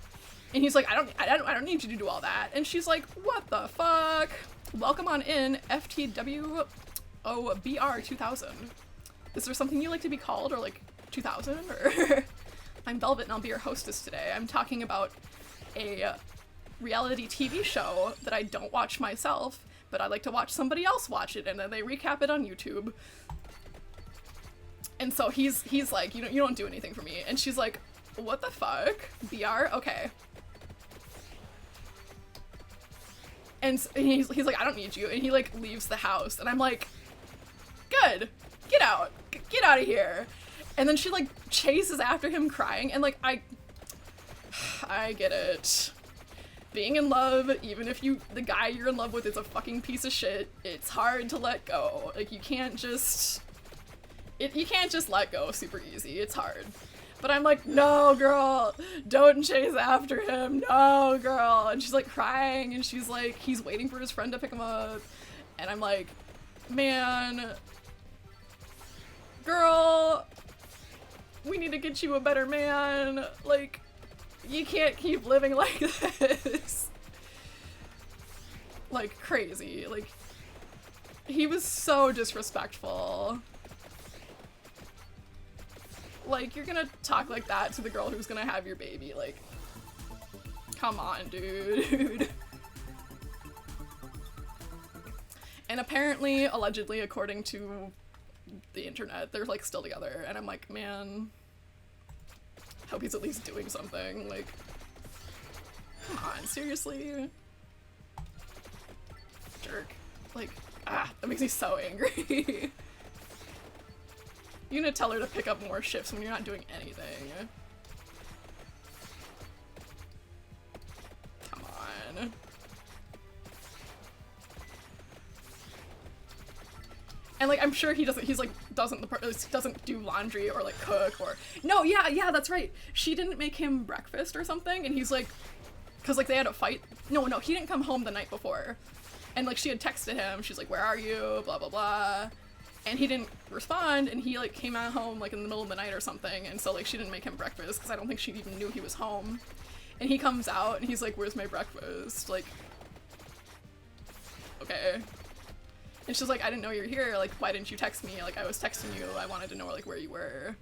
And he's like, I don't need you to do all that. And she's like, what the fuck? Welcome on in, FTW, BR 2000. Is there something you like to be called, or like 2000, or? I'm Velvet and I'll be your hostess today. I'm talking about a reality TV show that I don't watch myself, but I like to watch somebody else watch it, and then they recap it on YouTube. And so he's like, you don't do anything for me. And she's like, what the fuck? BR? Okay. And he's like, I don't need you. And he like leaves the house, and I'm like, good. Get out of here. And then she like chases after him crying, and like I get it. Being in love, even if the guy you're in love with is a fucking piece of shit, it's hard to let go. Like, you can't just let go super easy. It's hard. But I'm like, no, girl, don't chase after him. No, girl. And she's like crying, and she's like, he's waiting for his friend to pick him up. And I'm like, man, girl, we need to get you a better man. Like, you can't keep living like this. Like, crazy. Like, he was so disrespectful. Like, you're gonna talk like that to the girl who's gonna have your baby. Like, come on, dude. And apparently, allegedly, according to the internet, they're like still together. And I'm like, man, hope he's at least doing something. Like, come on, seriously? Jerk. Like, that makes me so angry. You're gonna tell her to pick up more shifts when you're not doing anything. Come on. And like, I'm sure he doesn't, doesn't do laundry or like cook or, no, yeah, that's right. She didn't make him breakfast or something, and he's like, cause like they had a fight. No, he didn't come home the night before. And like she had texted him, she's like, where are you, blah, blah, blah. And he didn't respond, and he like came out home like in the middle of the night or something, and so like she didn't make him breakfast because I don't think she even knew he was home. And he comes out and he's like, where's my breakfast? Like, okay. And she's like, I didn't know you were here, like, why didn't you text me? Like, I was texting you, I wanted to know, like, where you were.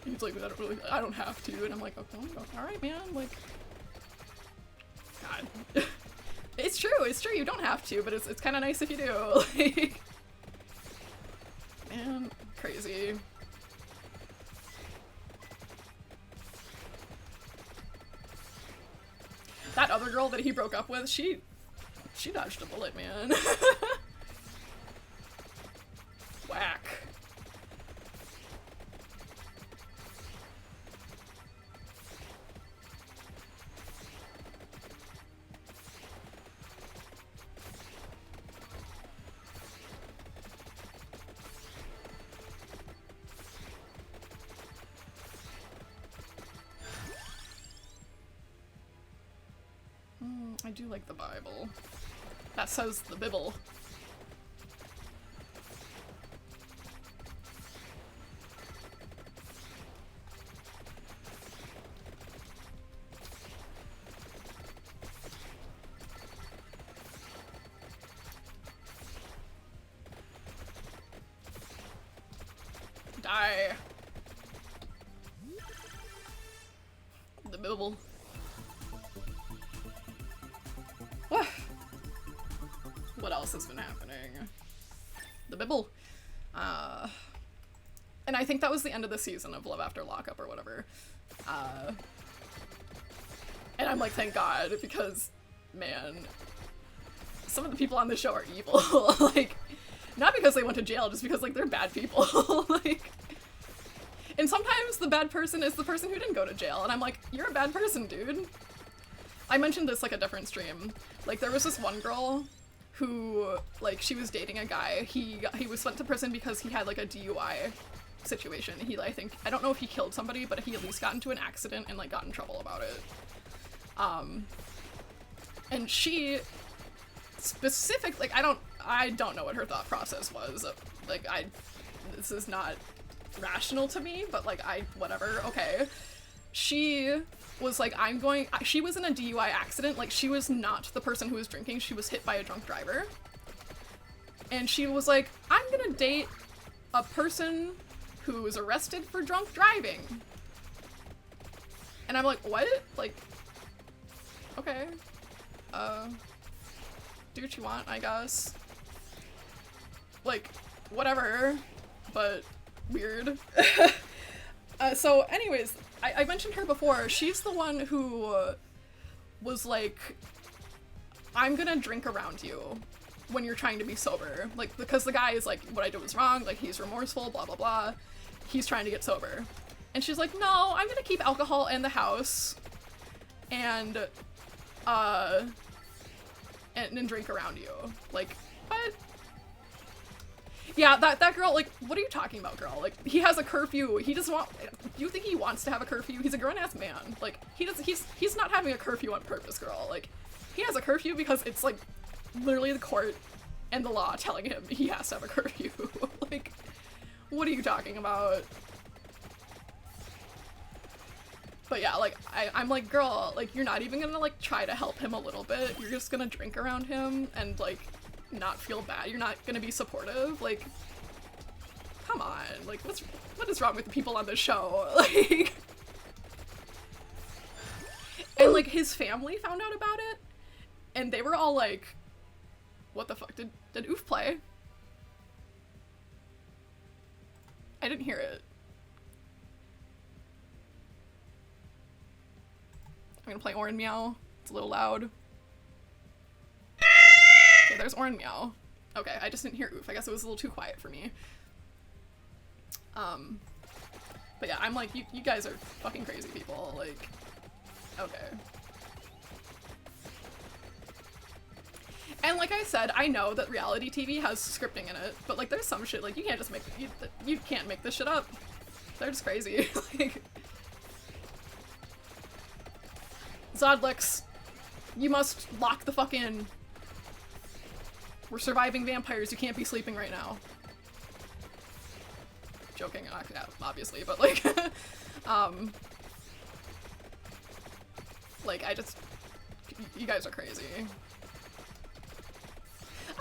He's like, I don't have to, and I'm like, okay, alright, man, like, God. It's true, you don't have to, but it's kind of nice if you do, like, man, crazy. That other girl that he broke up with, she dodged a bullet, man. Whack. I do like the Bible. That says the Bible. Die. The Bible. What else has been happening? The Bible. And I think that was the end of the season of Love After Lockup or whatever. And I'm like, thank God, because, man, some of the people on this show are evil. Like, not because they went to jail, just because, like, they're bad people. Like, and sometimes the bad person is the person who didn't go to jail, and I'm like, you're a bad person, dude. I mentioned this, like, a different stream. Like, there was this one girl who, like, she was dating a guy. He was sent to prison because he had, like, a DUI situation. I don't know if he killed somebody, but he at least got into an accident and, like, got in trouble about it. And she specific, like, I don't know what her thought process was. Like, this is not rational to me, but, like, whatever, okay. She was like, she was in a DUI accident, like, she was not the person who was drinking, she was hit by a drunk driver. And she was like, I'm gonna date a person who was arrested for drunk driving. And I'm like, what? Like, okay. Do what you want, I guess. Like, whatever, but weird. So anyways, I mentioned her before. She's the one who was like, I'm gonna drink around you when you're trying to be sober. Like, because the guy is like, what I did was wrong, like, he's remorseful, blah, blah, blah. He's trying to get sober. And she's like, no, I'm gonna keep alcohol in the house and drink around you. Like, what? Yeah, that girl, like, what are you talking about, girl? Like, he has a curfew. He doesn't want, do you think he wants to have a curfew? He's a grown-ass man. Like, he's not having a curfew on purpose, girl. Like, he has a curfew because it's, like, literally the court and the law telling him he has to have a curfew. Like, what are you talking about? But yeah, like, I'm like, girl, like, you're not even gonna, like, try to help him a little bit. You're just gonna drink around him and, like, not feel bad. You're not gonna be supportive. Like, come on. Like, what is wrong with the people on this show? Like, and, like, his family found out about it, and they were all like, What the fuck? Did Oof play? I didn't hear it. I'm gonna play Orin Meow. It's a little loud. Okay, there's Orin Meow. Okay, I just didn't hear Oof. I guess it was a little too quiet for me. But yeah, I'm like, you guys are fucking crazy people. Like, okay. And like I said, I know that reality TV has scripting in it, but like there's some shit, like you can't just make, you can't make this shit up. They're just crazy. Like, Zodlix, you must lock the fuck in. We're surviving vampires, you can't be sleeping right now. Joking, obviously, but like, like I just, you guys are crazy.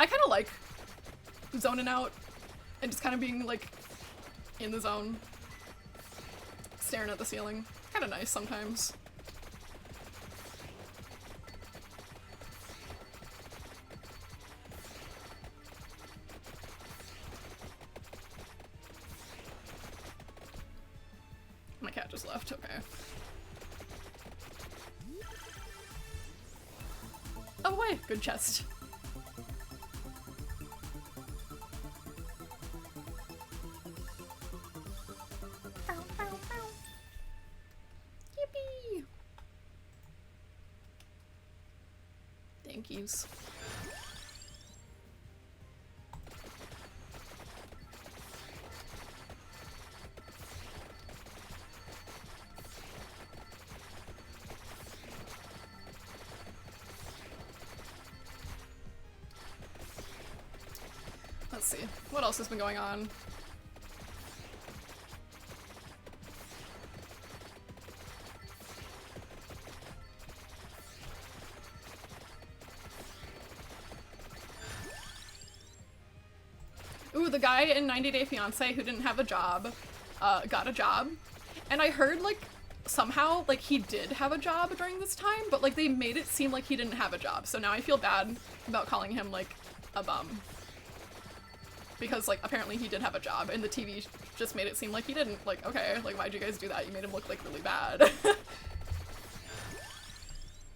I kind of like zoning out and just kind of being like in the zone, staring at the ceiling. Kind of nice sometimes. My cat just left, okay. Oh wait, good chest. Yippee! Thank yous. Let's see. What else has been going on? Ooh, the guy in 90 Day Fiancé who didn't have a job, got a job. And I heard, like, somehow, like, he did have a job during this time, but, like, they made it seem like he didn't have a job. So now I feel bad about calling him, like, a bum. Because, like, apparently he did have a job, and the TV just made it seem like he didn't. Like, okay, like, why'd you guys do that? You made him look, like, really bad.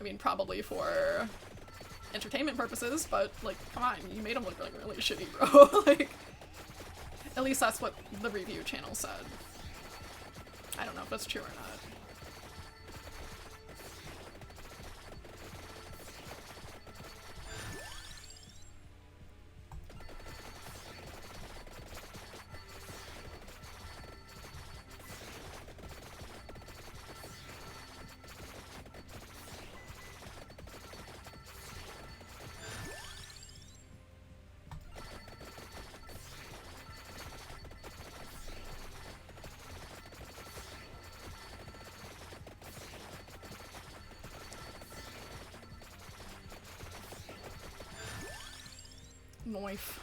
I mean, probably for entertainment purposes, but, like, come on, you made him look, like, really shitty, bro. Like, at least that's what the review channel said. I don't know if that's true or not. Knife.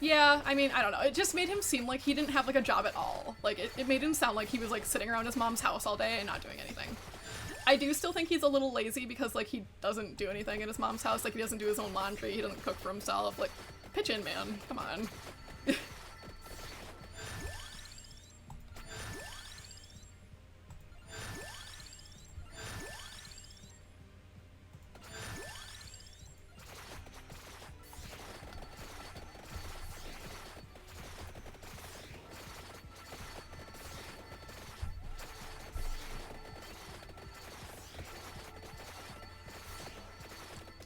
Yeah, I mean, I don't know. It just made him seem like he didn't have, like, a job at all. Like, it made him sound like he was, like, sitting around his mom's house all day and not doing anything. I do still think he's a little lazy because, like, he doesn't do anything in his mom's house. Like, he doesn't do his own laundry, he doesn't cook for himself. Like, pitch in, man. Come on.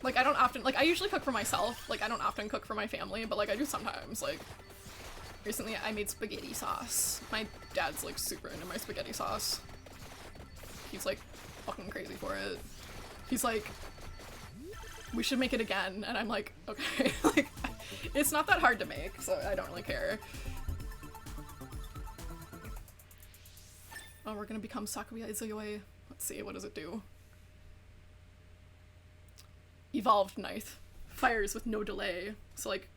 Like, I don't often, like, I usually cook for myself. Like, I don't often cook for my family, but, like, I do sometimes. Like, recently I made spaghetti sauce. My dad's, like, super into my spaghetti sauce. He's, like, fucking crazy for it. He's like, we should make it again. And I'm like, okay. Like, it's not that hard to make, so I don't really care. Oh, we're gonna become Sakuya Izuyoi. Let's see, what does it do? evolved knife. Fires with no delay. So, like,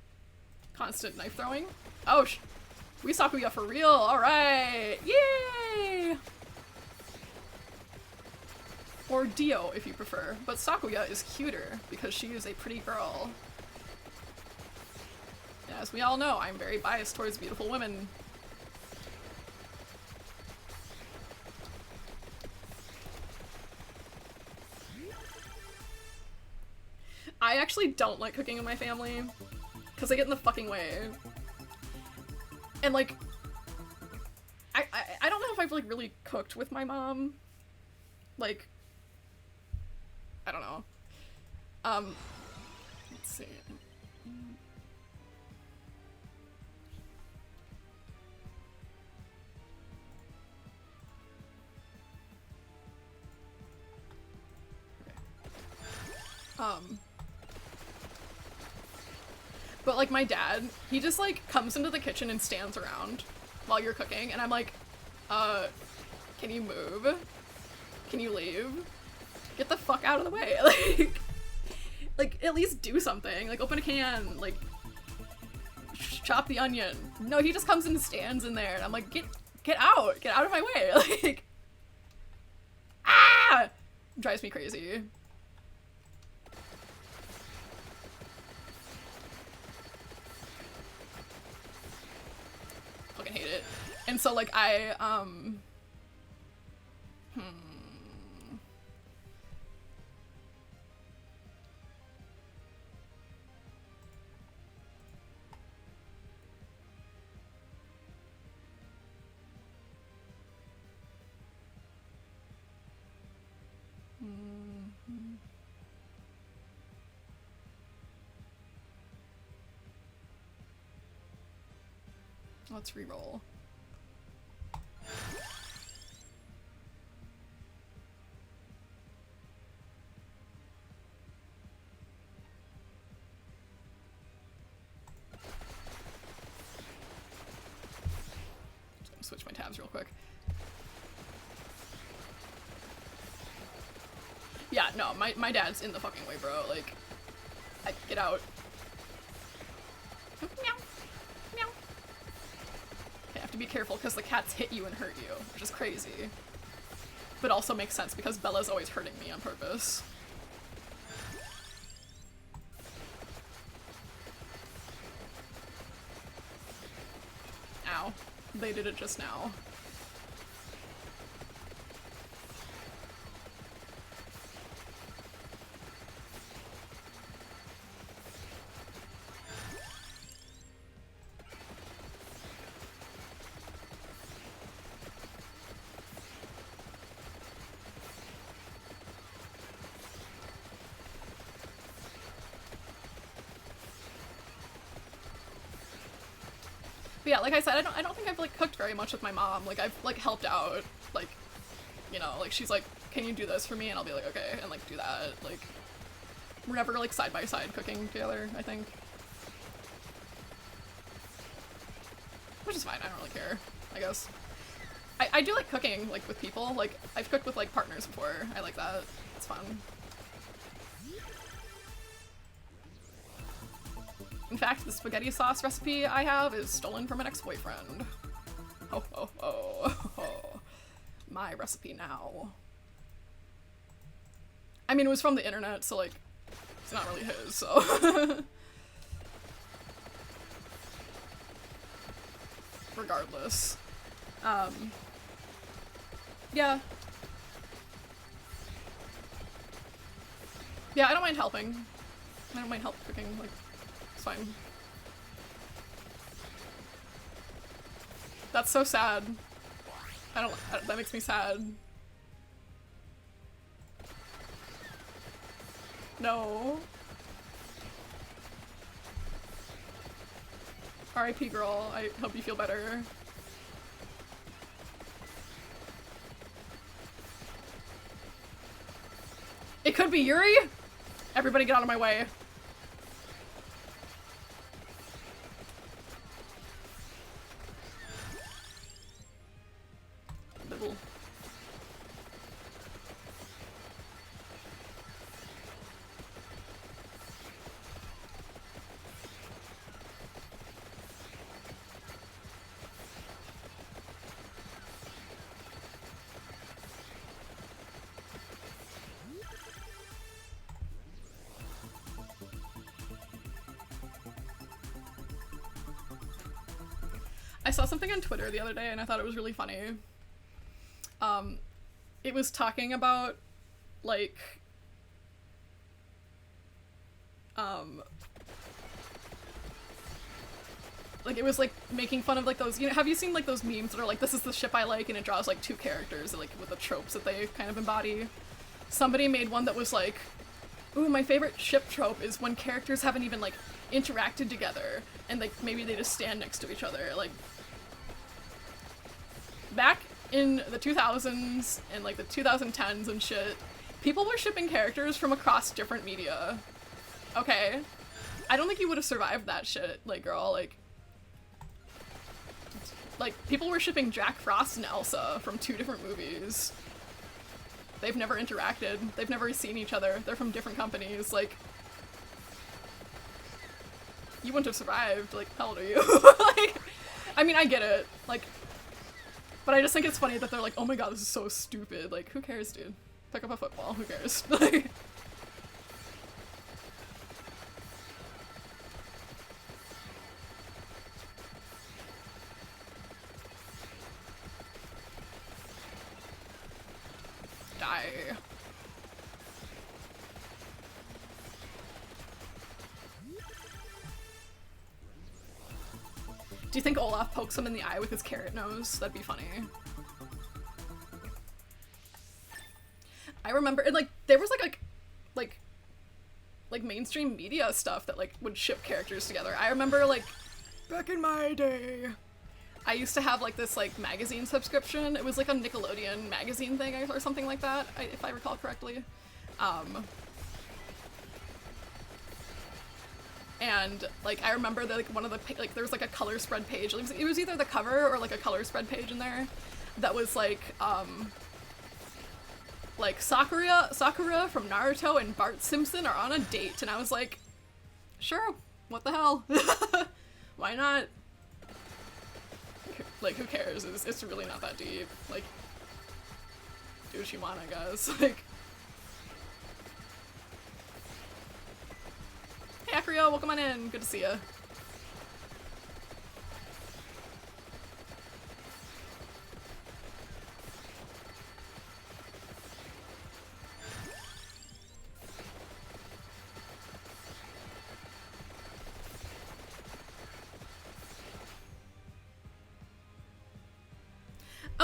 constant knife throwing. Oh, we Sakuya for real. Alright. Yay! Or Dio, if you prefer. But Sakuya is cuter, because she is a pretty girl. And as we all know, I'm very biased towards beautiful women. I actually don't like cooking in my family, because I get in the fucking way. And, like, I don't know if I've, like, really cooked with my mom. Like, I don't know. Let's see. Okay. But, like, my dad, he just, like, comes into the kitchen and stands around while you're cooking, and I'm like, can you move? Can you leave? Get the fuck out of the way. Like, at least do something. Like, open a can, like, chop the onion. No, he just comes and stands in there, and I'm like, get out! Get out of my way! Like, ah! Drives me crazy. Fucking hate it. And so, like, let's re-roll. Just gonna switch my tabs real quick. Yeah, no, my dad's in the fucking way, bro. Like, get out. Meow. Meow. Okay, I have to be careful because the cats hit you and hurt you, which is crazy. But also makes sense because Bella's always hurting me on purpose. Ow. They did it just now. But yeah, like I said, I don't think I've like cooked very much with my mom. Like I've like helped out, like, you know, like she's like, can you do this for me? And I'll be like, okay, and like do that. Like we're never like side by side cooking together, I think. Which is fine, I don't really care, I guess. I do like cooking like with people. Like I've cooked with like partners before. I like that. It's fun. In fact, the spaghetti sauce recipe I have is stolen from an ex-boyfriend. Oh, oh, oh, oh. My recipe now. I mean, it was from the internet, so like, it's not really his, so. Regardless. Yeah. Yeah, I don't mind helping. I don't mind help cooking, like, it's fine. That's so sad. That makes me sad. No. R.I.P. girl, I hope you feel better. It could be Yuri? Everybody get out of my way. Little. I saw something on Twitter the other day and I thought it was really funny. It was talking about, like, like, it was, like, making fun of, like, those, you know, have you seen, like, those memes that are, like, this is the ship I like, and it draws, like, two characters, like, with the tropes that they kind of embody? Somebody made one that was, like, ooh, my favorite ship trope is when characters haven't even, like, interacted together, and, like, maybe they just stand next to each other, like, back in the 2000s and, like, the 2010s and shit, people were shipping characters from across different media. Okay? I don't think you would have survived that shit, like, girl, like, people were shipping Jack Frost and Elsa from 2 different movies. They've never interacted. They've never seen each other. They're from different companies. Like, you wouldn't have survived. Like, how old are you? Like, I mean, I get it. Like, but I just think it's funny that they're like, oh my god, this is so stupid. Like, who cares, dude? Pick up a football. Who cares? Like, die. Do you think Olaf pokes him in the eye with his carrot nose? That'd be funny. I remember, and like, there was like mainstream media stuff that like would ship characters together. I remember like, back in my day, I used to have like this like magazine subscription. It was like a Nickelodeon magazine thing or something like that, if I recall correctly. And like I remember that like one of the like there was like a color spread page. It was either the cover or like a color spread page in there that was like Sakura from Naruto and Bart Simpson are on a date, and I was like, sure, what the hell? Why not? Like, who cares? It's really not that deep. Like, do what you want, I guess. Like, hey Acrio, welcome on in. Good to see ya.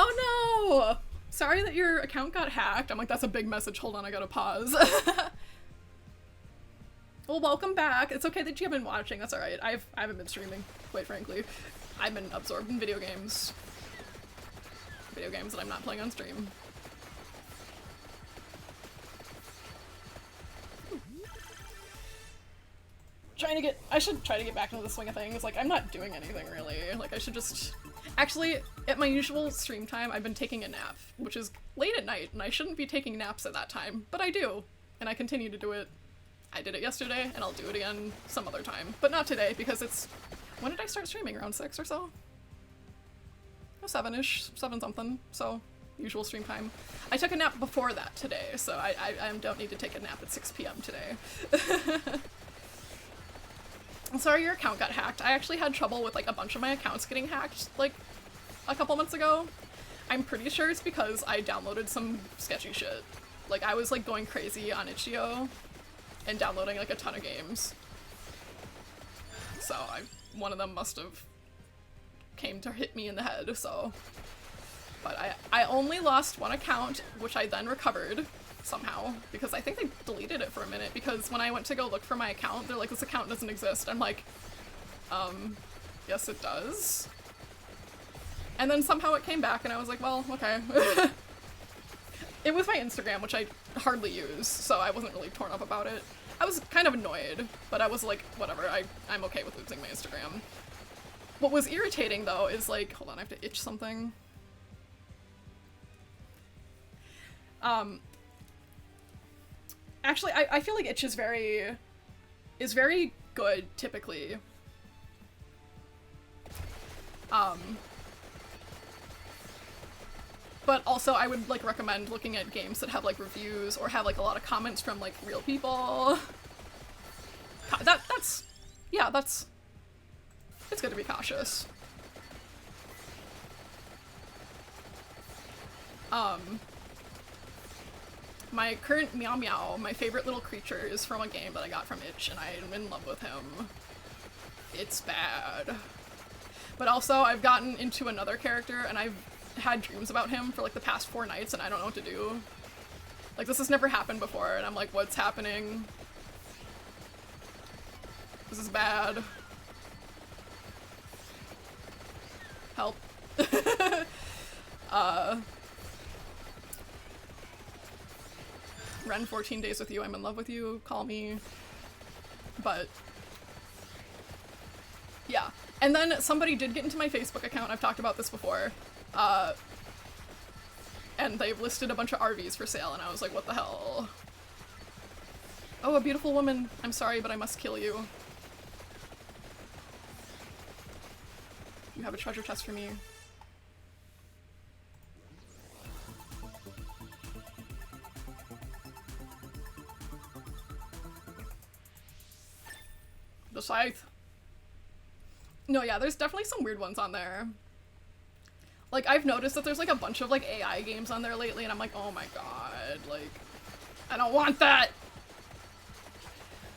Oh no! Sorry that your account got hacked. I'm like, that's a big message. Hold on, I gotta pause. Well, welcome back. It's okay that you haven't been watching. That's alright. I haven't been streaming, quite frankly. I've been absorbed in video games. Video games that I'm not playing on stream. I should try to get back into the swing of things. Like, I'm not doing anything really. Like, I should just... Actually, at my usual stream time, I've been taking a nap, which is late at night, and I shouldn't be taking naps at that time, but I do, and I continue to do it. I did it yesterday, and I'll do it again some other time, but not today, because it's... When did I start streaming? Around 6 or so? 7-ish, 7 something, so usual stream time. I took a nap before that today, so I don't need to take a nap at 6 p.m. today. I'm sorry your account got hacked. I actually had trouble with like a bunch of my accounts getting hacked like a couple months ago. I'm pretty sure it's because I downloaded some sketchy shit. Like I was like going crazy on itch.io and downloading like a ton of games. So one of them must have came to hit me in the head, so. But I only lost one account, which I then recovered somehow, because I think they deleted it for a minute, because when I went to go look for my account, they're like, this account doesn't exist. I'm like, yes it does. And then somehow it came back and I was like, well, okay. It was my Instagram, which I hardly use, so I wasn't really torn up about it. I was kind of annoyed, but I was like, whatever, I'm okay with losing my Instagram. What was irritating though is like, hold on, I have to itch something. Actually, I feel like itch is very good, typically. But also I would like recommend looking at games that have like reviews or have like a lot of comments from like real people. It's good to be cautious. My current Meow Meow, my favorite little creature, is from a game that I got from Itch, and I'm in love with him. It's bad. But also, I've gotten into another character, and I've had dreams about him for like the past 4 nights, and I don't know what to do. Like, this has never happened before, and I'm like, what's happening? This is bad. Help. Ren, 14 days with you, I'm in love with you, call me. But yeah. And then somebody did get into my Facebook account, I've talked about this before, and they've listed a bunch of RVs for sale, and I was like, what the hell? Oh, a beautiful woman, I'm sorry, but I must kill you. You have a treasure chest for me. The scythe. No, yeah, there's definitely some weird ones on there. Like, I've noticed that there's like a bunch of like AI games on there lately, and I'm like, oh my god, like, I don't want that!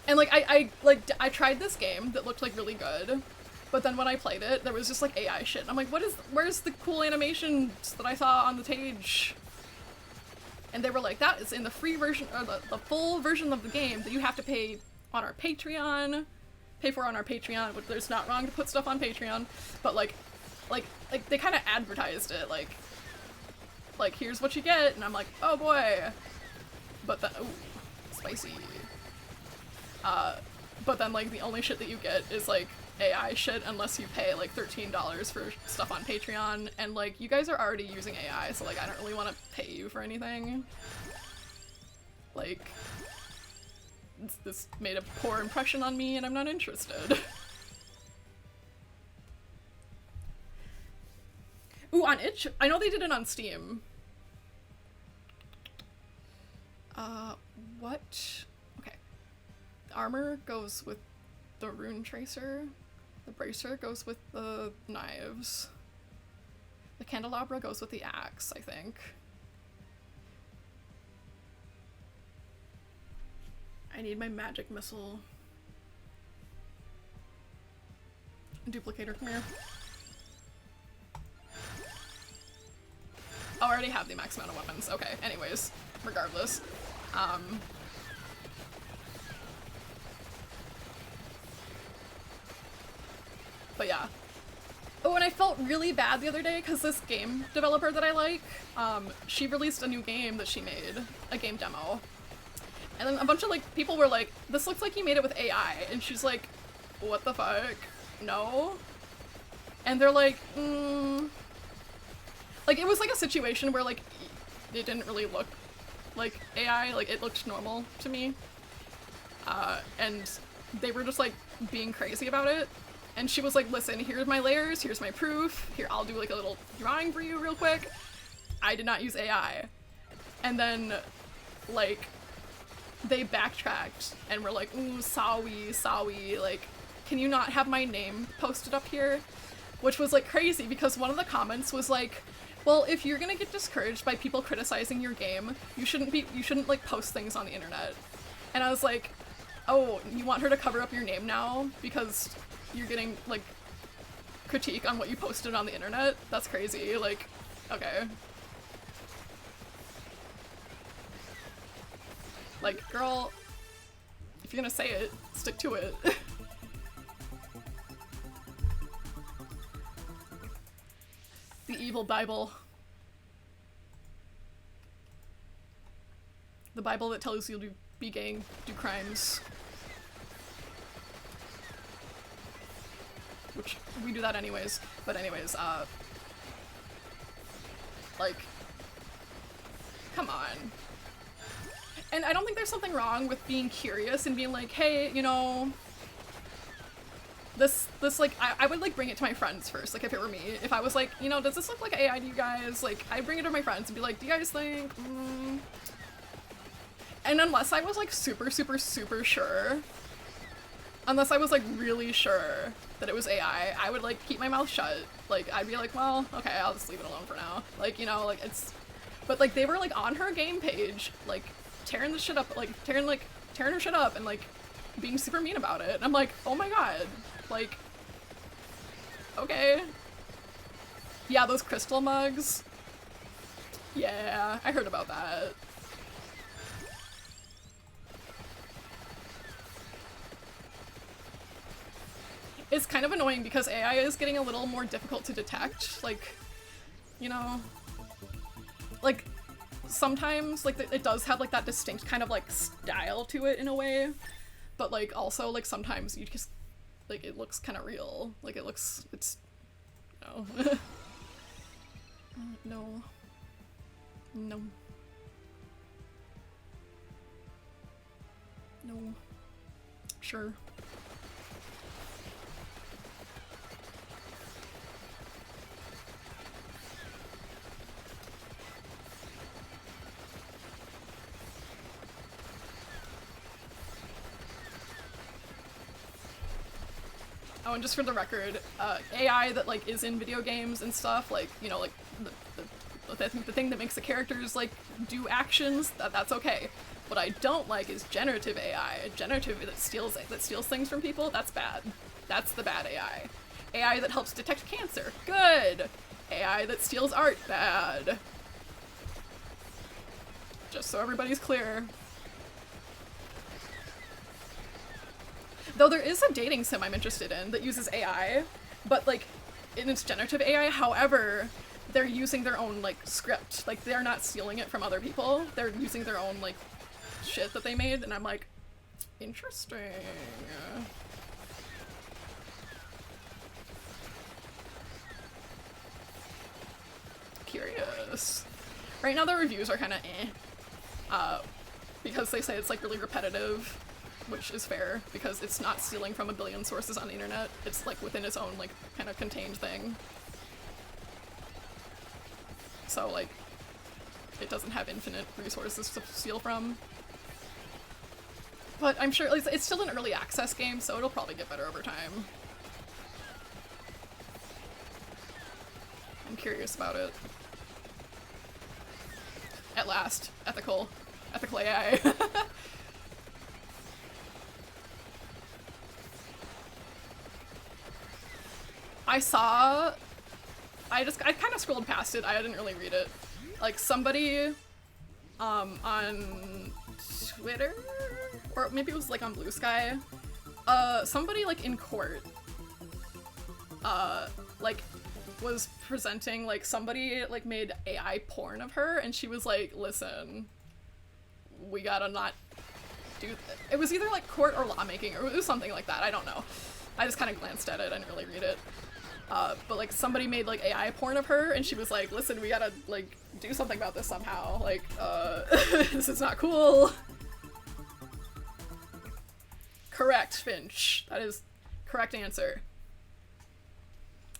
And like, I tried this game that looked like really good, but then when I played it, there was just like AI shit, and I'm like, where's the cool animations that I saw on the page? And they were like, that is in the free version, or the full version of the game that you have to pay on our Patreon. Pay for on our Patreon, which there's not wrong to put stuff on Patreon, but like they kind of advertised it, like here's what you get, and I'm like, oh boy, but then, ooh, spicy. But then like the only shit that you get is like AI shit unless you pay like $13 for stuff on Patreon, and like you guys are already using AI, so like I don't really want to pay you for anything. Like, this made a poor impression on me, and I'm not interested. Ooh, on Itch? I know they did it on Steam. What? Okay. The armor goes with the rune tracer. The bracer goes with the knives. The candelabra goes with the axe, I think. I need my magic missile. Duplicator, come here. Oh, I already have the max amount of weapons. Okay, anyways, regardless. But yeah. Oh, and I felt really bad the other day because this game developer that I like, she released a new game that she made, a game demo. And then a bunch of like people were like, this looks like you made it with AI, and she's like, what the fuck? No? And they're like, like it was like a situation where like it didn't really look like AI, like it looked normal to me. And they were just like being crazy about it. And she was like, listen, here's my layers, here's my proof, here I'll do like a little drawing for you real quick. I did not use AI. And then like they backtracked and were like, ooh, sorry, like, can you not have my name posted up here? Which was like crazy because one of the comments was like, well, if you're gonna get discouraged by people criticizing your game, you shouldn't like post things on the internet. And I was like, oh, you want her to cover up your name now because you're getting like critique on what you posted on the internet? That's crazy, like, okay. Like, girl, if you're gonna say it, stick to it. The evil Bible. The Bible that tells you to be gay, do crimes. Which, we do that anyways. But anyways, like, come on. And I don't think there's something wrong with being curious and being like, hey, you know, this like, I would like bring it to my friends first, like if it were me. If I was like, you know, does this look like AI to you guys? Like, I'd bring it to my friends and be like, do you guys think, And unless I was like super sure, unless I was like really sure that it was AI, I would like keep my mouth shut. Like, I'd be like, well, okay, I'll just leave it alone for now. Like, you know, like it's, But like they were like on her game page, like tearing the shit up, like tearing her shit up and like being super mean about it. And I'm like, oh my god, like, okay. Yeah, those crystal mugs. Yeah, I heard about that. It's kind of annoying because AI is getting a little more difficult to detect, like, you know, like, sometimes, like, it does have, like, that distinct kind of, like, style to it in a way, but, like, also, like, sometimes you just, like, it looks kind of real, like, it's, no. No. No. No. Sure. Oh, and just for the record, AI that, like, is in video games and stuff, like, you know, like, the thing that makes the characters, like, do actions, that's okay. What I don't like is generative AI. Generative that steals things from people, that's bad. That's the bad AI. AI that helps detect cancer, good. AI that steals art, bad. Just so everybody's clear. Though there is a dating sim I'm interested in that uses AI, but like, and it's generative AI, however, they're using their own like script. Like they're not stealing it from other people. They're using their own like shit that they made, and I'm like, interesting. Curious. Right now the reviews are kind of because they say it's like really repetitive. Which is fair, because it's not stealing from a billion sources on the internet. It's like within its own like kind of contained thing. So like, it doesn't have infinite resources to steal from. But I'm sure it's still an early access game, so it'll probably get better over time. I'm curious about it. At last, ethical AI. I kind of scrolled past it. I didn't really read it. Like somebody, on Twitter, or maybe it was like on Blue Sky, somebody like in court, like was presenting, like somebody like made AI porn of her, and she was like, listen, we gotta not do it was either like court or lawmaking, or it was something like that, I don't know. I just kind of glanced at it, I didn't really read it. But like somebody made like AI porn of her, and she was like, listen, we gotta like do something about this somehow, like, this is not cool. Correct, Finch. That is correct answer.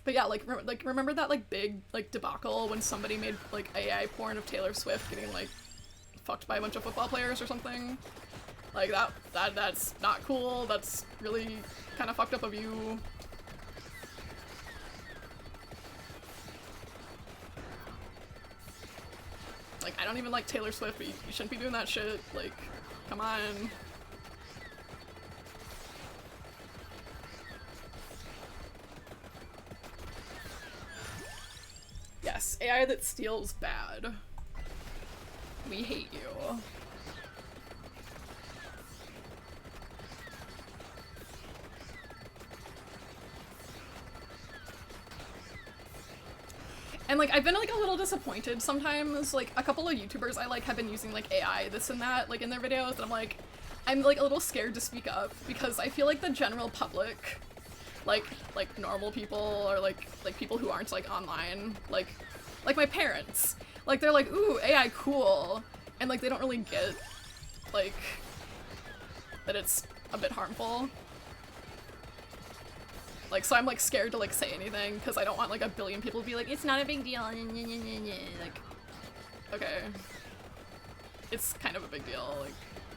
But yeah, like, remember that like big like debacle when somebody made like AI porn of Taylor Swift getting like fucked by a bunch of football players or something? Like that's not cool. That's really kind of fucked up of you. Like, I don't even like Taylor Swift, but you shouldn't be doing that shit. Like, come on. Yes, AI that steals bad. We hate you. And like, I've been like a little disappointed sometimes. Like, a couple of YouTubers I like have been using like AI this and that like in their videos, and I'm like a little scared to speak up because I feel like the general public, like normal people, or like people who aren't like online, like my parents, like they're like, ooh, AI cool, and like they don't really get like that it's a bit harmful. Like, so I'm like scared to like say anything because I don't want like a billion people to be like, it's not a big deal. Like, okay, it's kind of a big deal.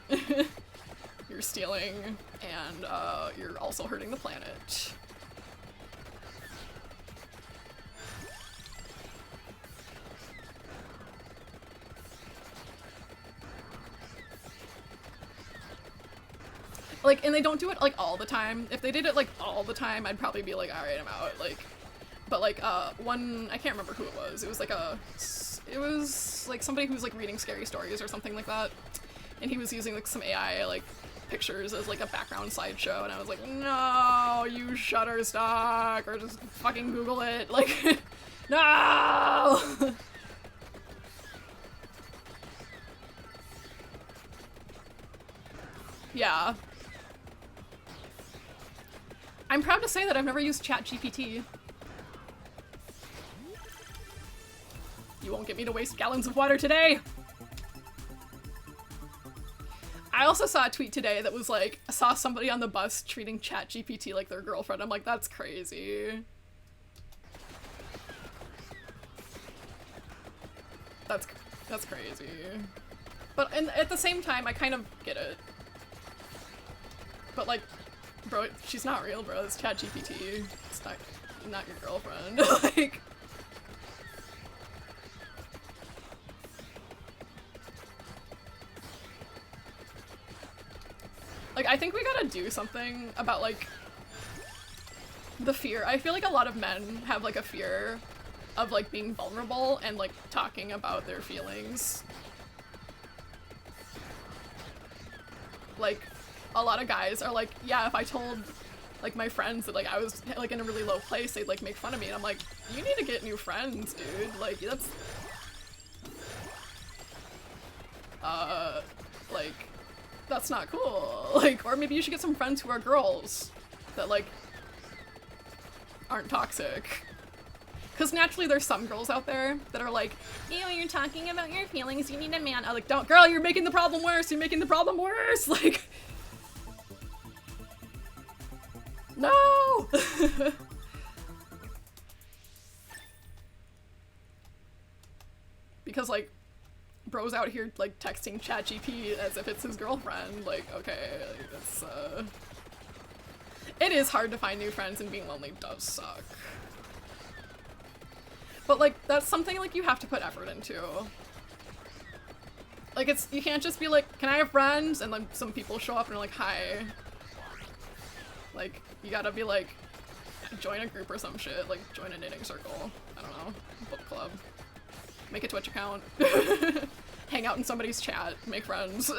Like, you're stealing, and you're also hurting the planet. Like, and they don't do it, like, all the time. If they did it, like, all the time, I'd probably be like, alright, I'm out, like, but, like, one, I can't remember who it was like, it was, like, somebody who was, like, reading scary stories or something like that, and he was using, like, some AI, like, pictures as, like, a background slideshow, and I was like, no, you Shutterstock, or just fucking Google it, like, no! Yeah. I'm proud to say that I've never used ChatGPT. You won't get me to waste gallons of water today! I also saw a tweet today that was like, I saw somebody on the bus treating ChatGPT like their girlfriend. I'm like, that's crazy. That's crazy. But at the same time, I kind of get it. But like, bro, she's not real, bro. It's ChatGPT. It's not your girlfriend. Like, I think we gotta do something about, like, the fear. I feel like a lot of men have, like, a fear of, like, being vulnerable and, like, talking about their feelings. Like, a lot of guys are like, yeah, if I told, like, my friends that, like, I was, like, in a really low place, they'd, like, make fun of me. And I'm like, you need to get new friends, dude. Like, that's... like... that's not cool. Like, or maybe you should get some friends who are girls that, like, aren't toxic. Because naturally there's some girls out there that are like, ew, you're talking about your feelings, you need a man. I'm like, don't, girl, you're making the problem worse, you're making the problem worse, like... No! Because, like, bro's out here, like, texting ChatGPT as if it's his girlfriend. Like, okay, like, that's, It is hard to find new friends, and being lonely does suck. But, like, that's something, like, you have to put effort into. Like, it's- you can't just be like, can I have friends? And then some people show up and are like, hi. Like, you gotta be like, join a group or some shit. Like, join a knitting circle. I don't know. Book club. Make a Twitch account. Hang out in somebody's chat. Make friends.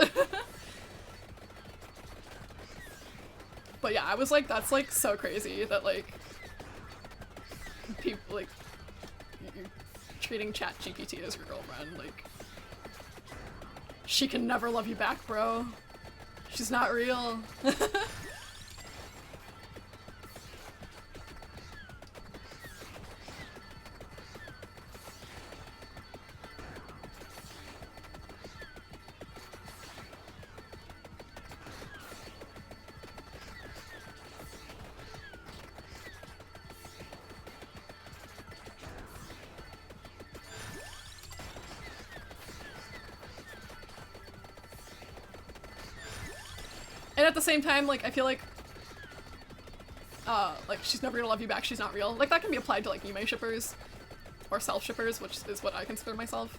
But yeah, I was like, that's like so crazy that like people like you're treating ChatGPT as your girlfriend. Like, she can never love you back, bro. She's not real. And at the same time, like, I feel like she's never gonna love you back, she's not real. Like, that can be applied to, like, Yume shippers. Or self-shippers, which is what I consider myself.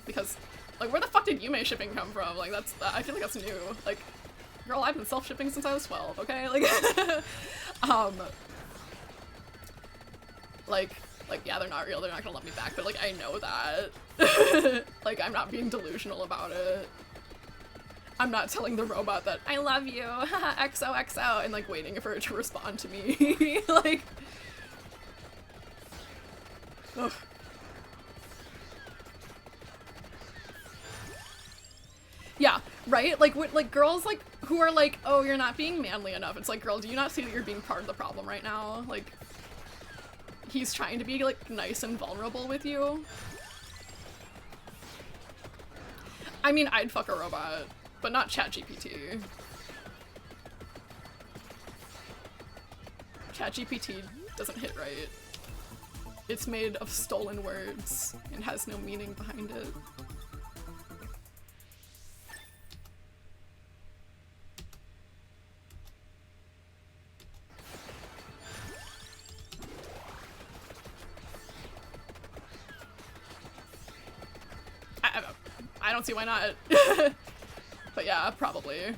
Because, like, where the fuck did Yume shipping come from? Like, that's- I feel like that's new. Like, girl, I've been self-shipping since I was 12, okay? Like, like, yeah, they're not real, they're not gonna love me back, but, like, I know that. Like, I'm not being delusional about it. I'm not telling the robot that, I love you, XOXO, and, like, waiting for it to respond to me. Like... Ugh. Yeah, right? Like, like, girls, like, who are like, oh, you're not being manly enough. It's like, girl, do you not see that you're being part of the problem right now? Like, he's trying to be, like, nice and vulnerable with you. I mean, I'd fuck a robot, but not ChatGPT. ChatGPT doesn't hit right. It's made of stolen words and has no meaning behind it. I don't see why not. But yeah, probably.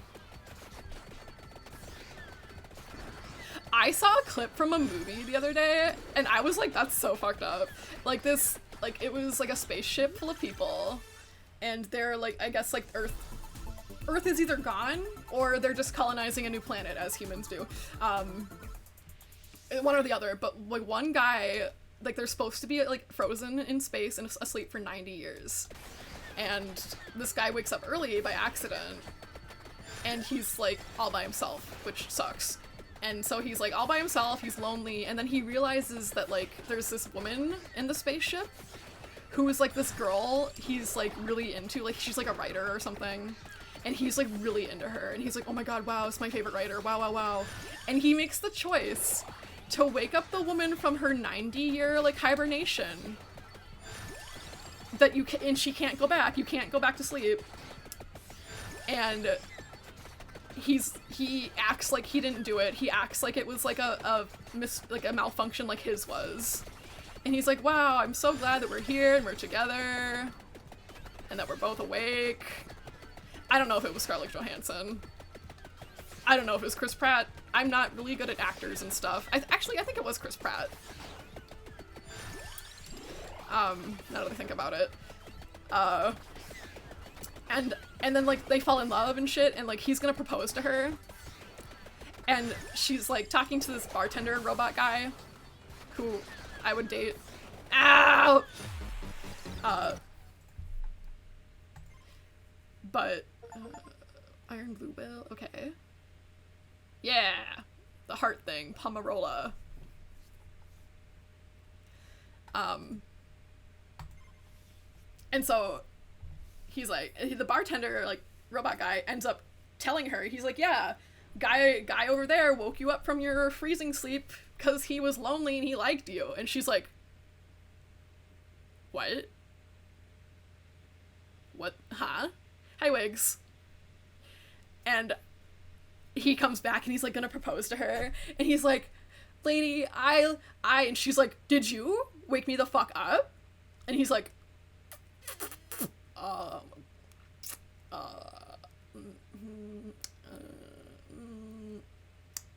I saw a clip from a movie the other day, and I was like, that's so fucked up. Like this, like it was like a spaceship full of people, and they're like, I guess like Earth is either gone or they're just colonizing a new planet as humans do. One or the other, but like one guy, like they're supposed to be like frozen in space and asleep for 90 years. And this guy wakes up early by accident, and he's like all by himself, which sucks. And so he's like all by himself, he's lonely, and then he realizes that like there's this woman in the spaceship who is like this girl he's like really into, like she's like a writer or something. And he's like really into her, and he's like, oh my god, wow, it's my favorite writer, wow, wow, wow. And he makes the choice to wake up the woman from her 90-year like hibernation. That you can, and she can't go back. You can't go back to sleep. And he acts like he didn't do it. He acts like it was like a malfunction like his was. And he's like, wow, I'm so glad that we're here and we're together and that we're both awake. I don't know if it was Scarlett Johansson. I don't know if it was Chris Pratt. I'm not really good at actors and stuff. I think it was Chris Pratt. Now that I think about it. And then like they fall in love and shit, and like he's gonna propose to her. And she's like talking to this bartender robot guy who I would date. Ow! But Iron Bluebell, okay. Yeah! The heart thing, Pomarola. And so he's like, the bartender, like, robot guy ends up telling her, he's like, yeah, guy over there woke you up from your freezing sleep because he was lonely and he liked you. And she's like, what? What? Huh? Hi, Wiggs. And he comes back and he's like gonna propose to her, and he's like, lady, and she's like, did you wake me the fuck up? And he's like,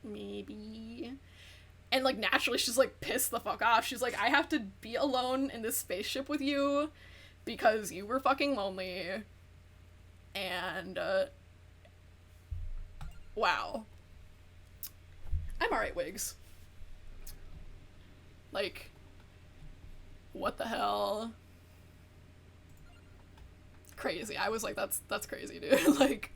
maybe. And like naturally she's like pissed the fuck off. She's like, I have to be alone in this spaceship with you because you were fucking lonely. And wow. I'm alright, Wiggs. Like, what the hell? Crazy. I was like, that's crazy, dude. Like,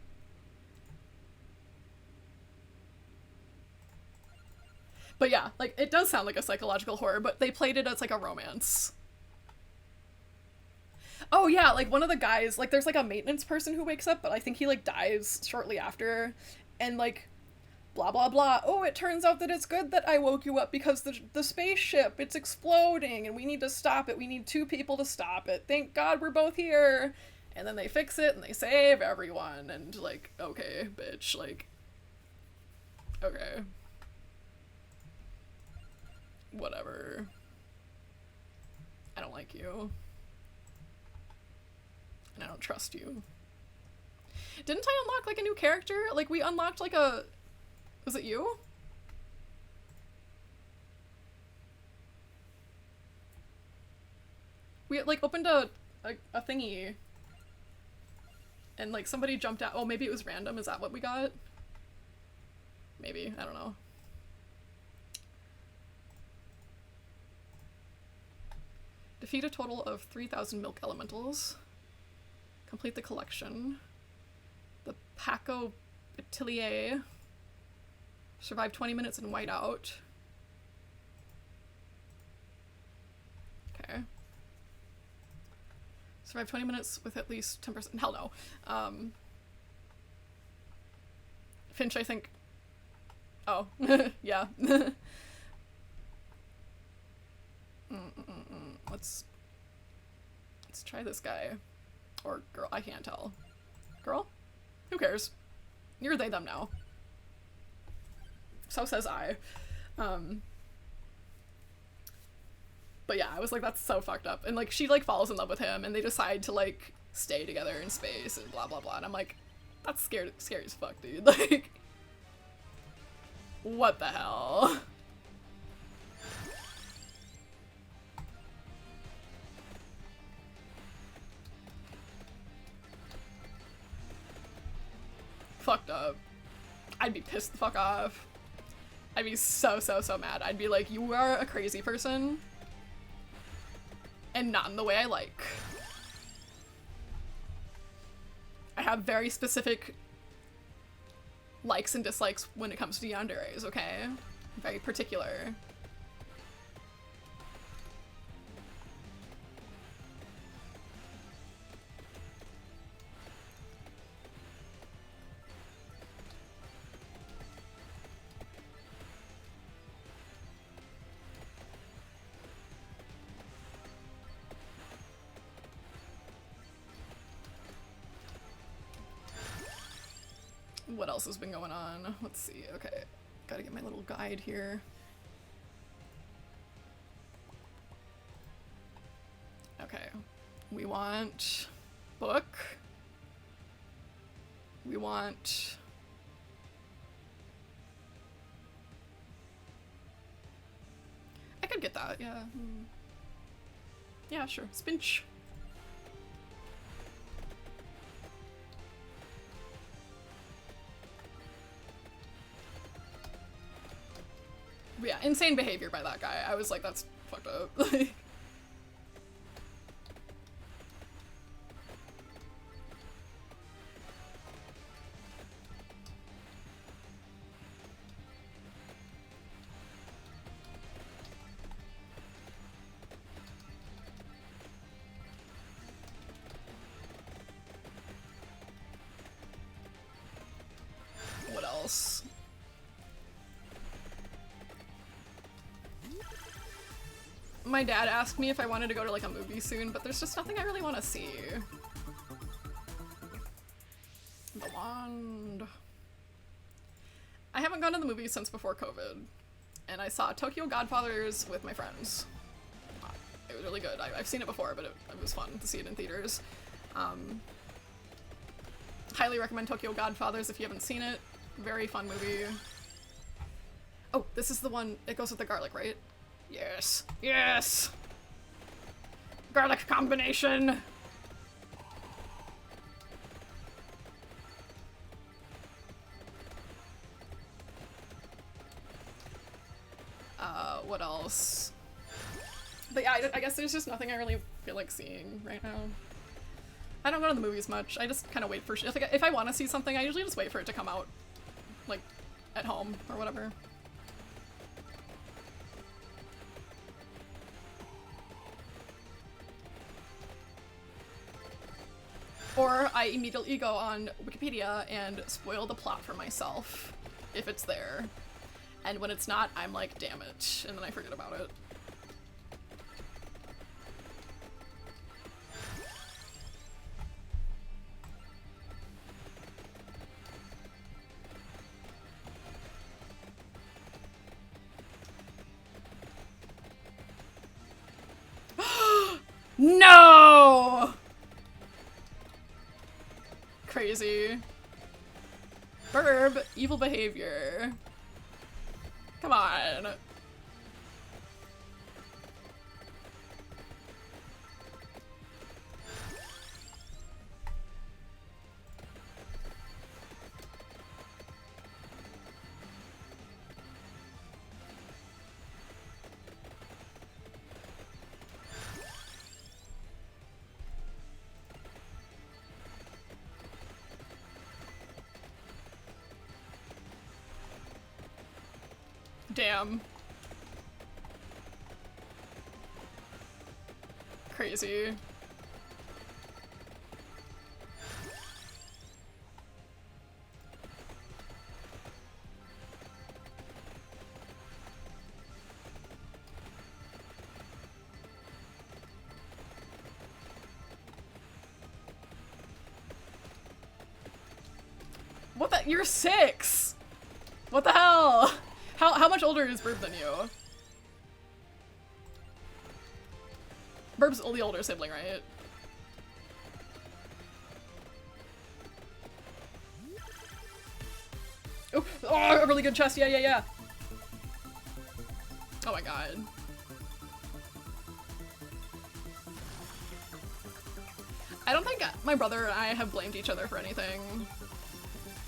but yeah, like, it does sound like a psychological horror, but they played it as like a romance. Oh yeah, like one of the guys, like there's like a maintenance person who wakes up, but I think he like dies shortly after, and like blah blah blah. Oh, it turns out that it's good that I woke you up because the spaceship, it's exploding and we need to stop it. We need 2 people to stop it. Thank God we're both here. And then they fix it and they save everyone, and like, okay, bitch, like, okay. Whatever. I don't like you. And I don't trust you. Didn't I unlock like a new character? Like we unlocked like a... Was it you? We like opened a thingy. And like somebody jumped out. Oh, maybe it was random. Is that what we got? Maybe. I don't know. Defeat a total of 3,000 milk elementals. Complete the collection. The Paco Atelier. Survive 20 minutes in whiteout. Okay. Survive 20 minutes with at least 10%. Hell no. Finch, I think. Oh, yeah. Let's try this guy. Or girl, I can't tell. Girl? Who cares? You're they, them now. So says I. But yeah, I was like, that's so fucked up. And like, she like falls in love with him and they decide to like stay together in space and blah blah blah. And I'm like, that's scary as fuck, dude. Like, What the hell? Fucked up. I'd be pissed the fuck off. I'd be so mad. I'd be like, you are a crazy person. And not in the way I like. I have very specific likes and dislikes when it comes to yanderes, okay? Very particular. What else has been going on? Let's see. Okay, gotta get my little guide here. Okay, we want book. We want... I could get that, yeah. Yeah, sure. Spinch. Yeah, insane behavior by that guy. I was like, that's fucked up. What else? My dad asked me if I wanted to go to like a movie soon, but there's just nothing I really want to see. The wand. I haven't gone to the movies since before COVID, and I saw Tokyo Godfathers with my friends. It was really good. I've seen it before, but it was fun to see it in theaters. Highly recommend Tokyo Godfathers if you haven't seen it. Very fun movie. Oh, this is the one, it goes with the garlic, right? Yes. Yes! Garlic combination! What else? But yeah, I guess there's just nothing I really feel like seeing right now. I don't go to the movies much. I just kind of wait for shit. If I want to see something, I usually just wait for it to come out, like, at home or whatever. Or I immediately go on Wikipedia and spoil the plot for myself, if it's there. And when it's not, I'm like, damn it, and then I forget about it. No! Crazy. Burb, evil behavior. Come on. Damn. Crazy. What the? You're 6! What the hell? How much older is Burb than you? Burb's the older sibling, right? Oh, a really good chest. Yeah, yeah, yeah. Oh my god. I don't think my brother and I have blamed each other for anything.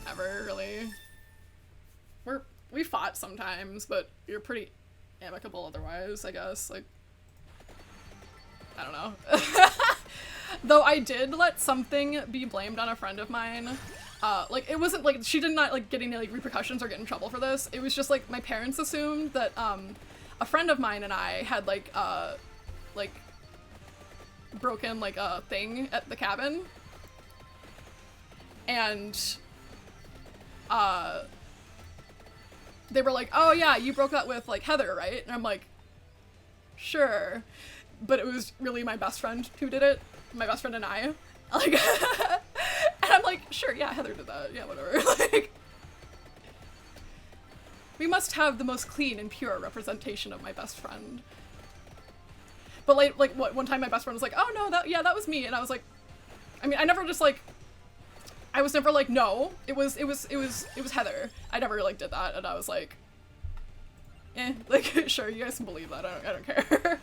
Ever, really. We fought sometimes, but you're pretty amicable otherwise, I guess. Like, I don't know. Though I did let something be blamed on a friend of mine. Like, it wasn't, like, she did not, like, get any, like, repercussions or get in trouble for this. It was just, like, my parents assumed that, a friend of mine and I had, like, broken, like, a thing at the cabin. And, they were like, oh yeah, you broke that with, like, Heather, right? And I'm like, sure. But it was really my best friend who did it. My best friend and I. Like, and I'm like, sure, yeah, Heather did that. Yeah, whatever. Like, we must have the most clean and pure representation of my best friend. But like what, one time my best friend was like, oh no, that was me. And I was like, I mean, I never just like, I was never like, no, it was Heather. I never like did that. And I was like, like, sure, you guys can believe that. I don't care.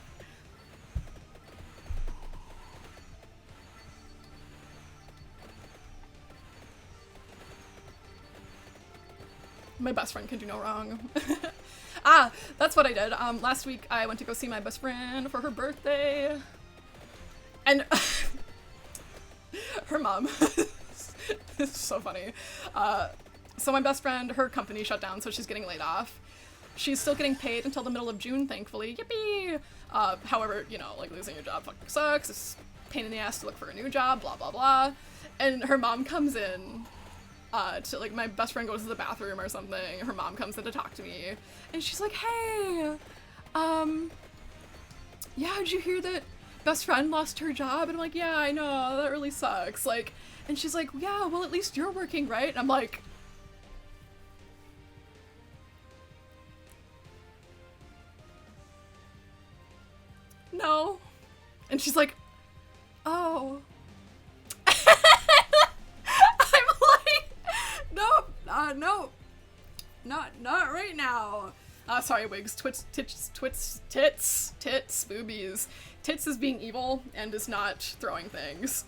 My best friend can do no wrong. Ah, that's what I did. Last week I went to go see my best friend for her birthday. And her mom, this is so funny. So my best friend, her company shut down, so she's getting laid off. She's still getting paid until the middle of June, thankfully. Yippee! However, you know, like, losing your job fucking sucks. It's a pain in the ass to look for a new job, blah, blah, blah. And her mom comes in, to, like, my best friend goes to the bathroom or something. Her mom comes in to talk to me. And she's like, hey, yeah, did you hear that best friend lost her job? And I'm like, yeah, I know, that really sucks. Like, and she's like, yeah, well, at least you're working, right? And I'm like, no. And she's like, oh. I'm like, nope, no, not right now. Sorry, wigs, tits, boobies. Tits is being evil and is not throwing things.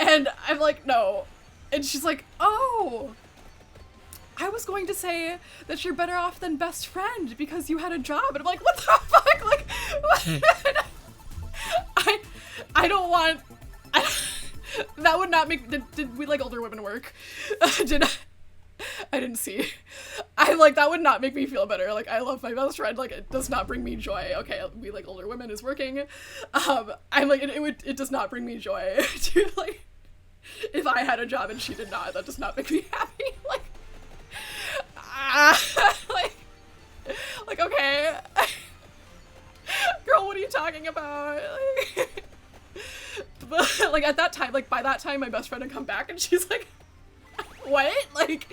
And I'm like, no. And she's like, oh, I was going to say that you're better off than best friend because you had a job. And I'm like, what the fuck? Like, what? I don't want, that would not make, did we like older women work? I didn't see. That would not make me feel better. Like, I love my best friend. Like, it does not bring me joy. Okay, we like older women is working. I'm like, it does not bring me joy to, like, if I had a job and she did not, that does not make me happy. Like, like, okay. Girl, what are you talking about? Like, but, like, at that time, like, by that time, my best friend had come back and she's like, what? Like,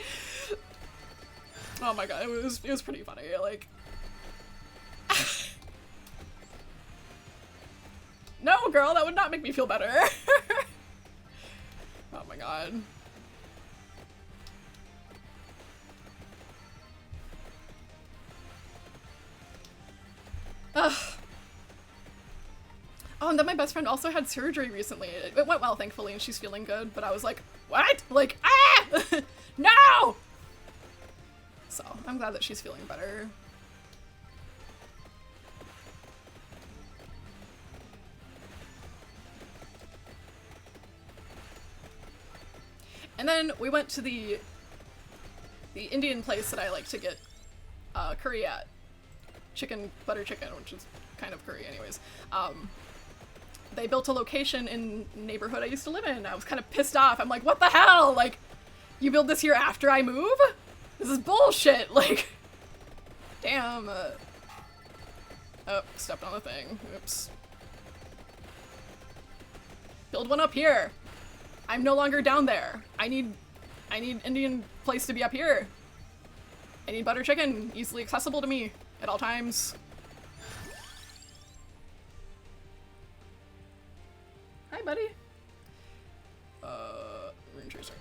oh my god, it was pretty funny. Like, no, girl, that would not make me feel better. Oh my god. Ugh. Oh, and then my best friend also had surgery recently. It went well, thankfully, and she's feeling good, but I was like, what? Like, ah! No! So, I'm glad that she's feeling better. And then we went to the Indian place that I like to get curry at. Butter chicken, which is kind of curry anyways. They built a location in the neighborhood I used to live in. I was kind of pissed off. I'm like, what the hell? Like, you build this here after I move? This is bullshit. Like, damn. Oh, stepped on the thing. Oops. Build one up here. I'm no longer down there. I need Indian place to be up here. I need butter chicken, easily accessible to me at all times. Hi, buddy. Rune Tracer.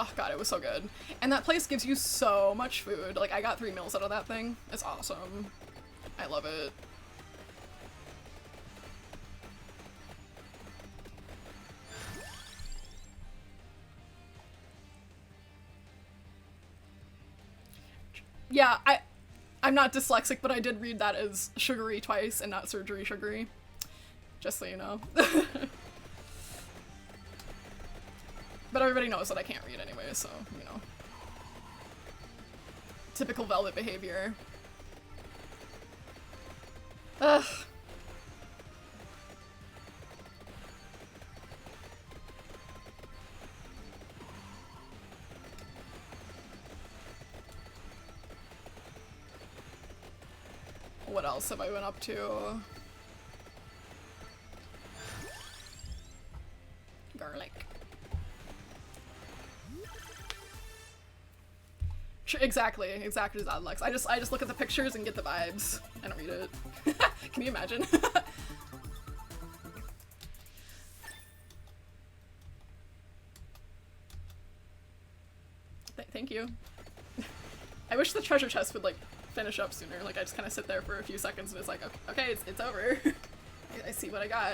Oh god, it was so good. And that place gives you so much food. Like, I got 3 meals out of that thing. It's awesome. I love it. Yeah, I'm not dyslexic, but I did read that as sugary twice and not surgery sugary. Just so you know. But everybody knows that I can't read anyway, so, you know. Typical Velvet behavior. Ugh. What else have I been up to? Garlic. Exactly as Adlex. I just look at the pictures and get the vibes. I don't read it. Can you imagine? Thank you. I wish the treasure chest would like finish up sooner. Like I just kind of sit there for a few seconds and it's like, okay, it's over. I see what I got.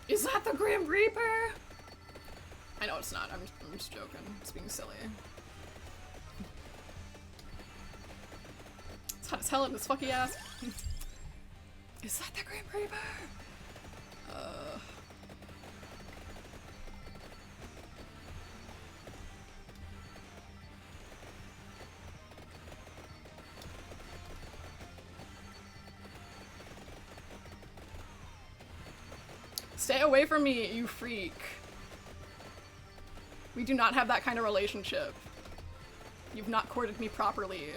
Is that the Grim Reaper? I know it's not. I'm just joking. It's being silly. It's hot as hell in this fucky ass. Is that the Grim Reaper? Stay away from me, you freak. We do not have that kind of relationship. You've not courted me properly.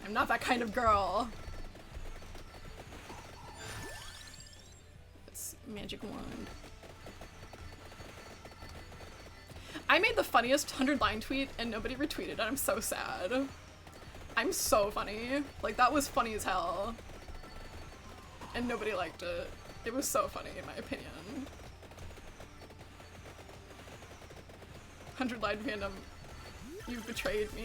I'm not that kind of girl. It's magic wand. I made the funniest 100-line tweet and nobody retweeted it. I'm so sad. I'm so funny. Like, that was funny as hell. And nobody liked it. It was so funny, in my opinion. 100-line fandom. You've betrayed me.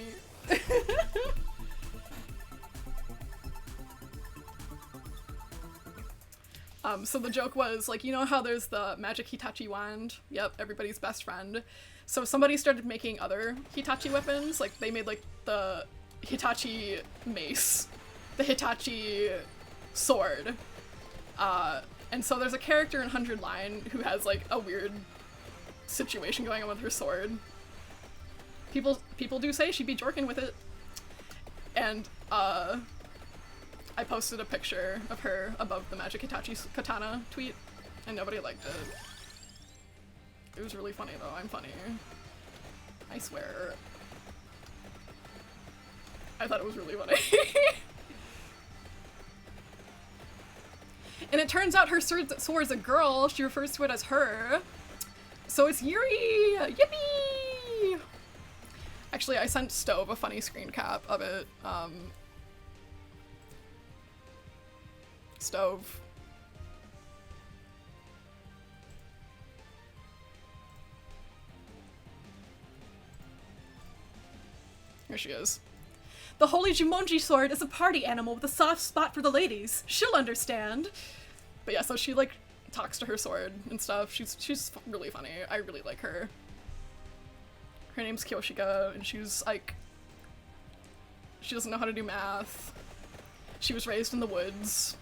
So the joke was, like, you know how there's the magic Hitachi wand? Yep, everybody's best friend. So somebody started making other Hitachi weapons. Like, they made, like, the Hitachi mace, the Hitachi sword, and so there's a character in 100 Line who has like a weird situation going on with her sword. People do say she'd be jorking with it, and I posted a picture of her above the magic Hitachi katana tweet, and nobody liked it. It was really funny though. I'm funny. I swear. I thought it was really funny. And it turns out her sword's a girl. She refers to it as her. So it's Yuri! Yippee! Actually, I sent Stove a funny screen cap of it. Stove. Here she is. The Holy Jumonji sword is a party animal with a soft spot for the ladies. She'll understand. But yeah, so she like talks to her sword and stuff. She's really funny. I really like her. Her name's Kyoshika, and she's like, she doesn't know how to do math. She was raised in the woods.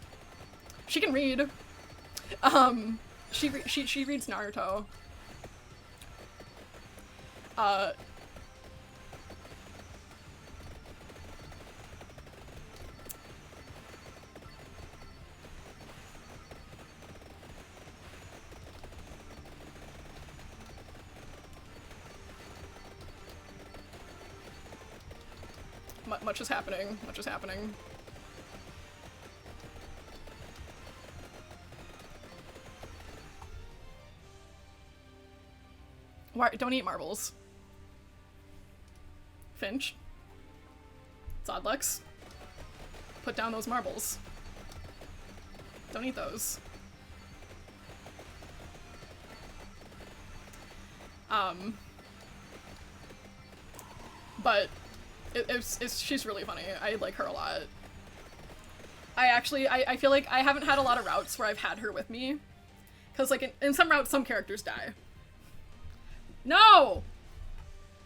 She can read. She reads Naruto. Much is happening. Much is happening. Why, don't eat marbles. Finch. Zodlex. Put down those marbles. Don't eat those. But she's really funny. I like her a lot. I feel like I haven't had a lot of routes where I've had her with me. Because, like, in some routes, some characters die. No!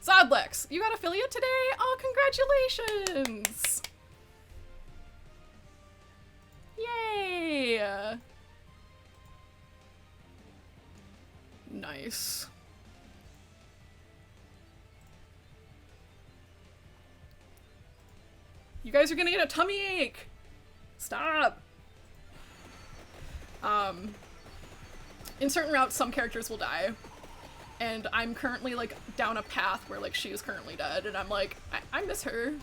Zodlex, you got affiliate today? Oh, congratulations! Yay! Nice. You guys are gonna get a tummy ache! Stop! In certain routes, some characters will die. And I'm currently, like, down a path where, like, she is currently dead, and I'm like, I miss her.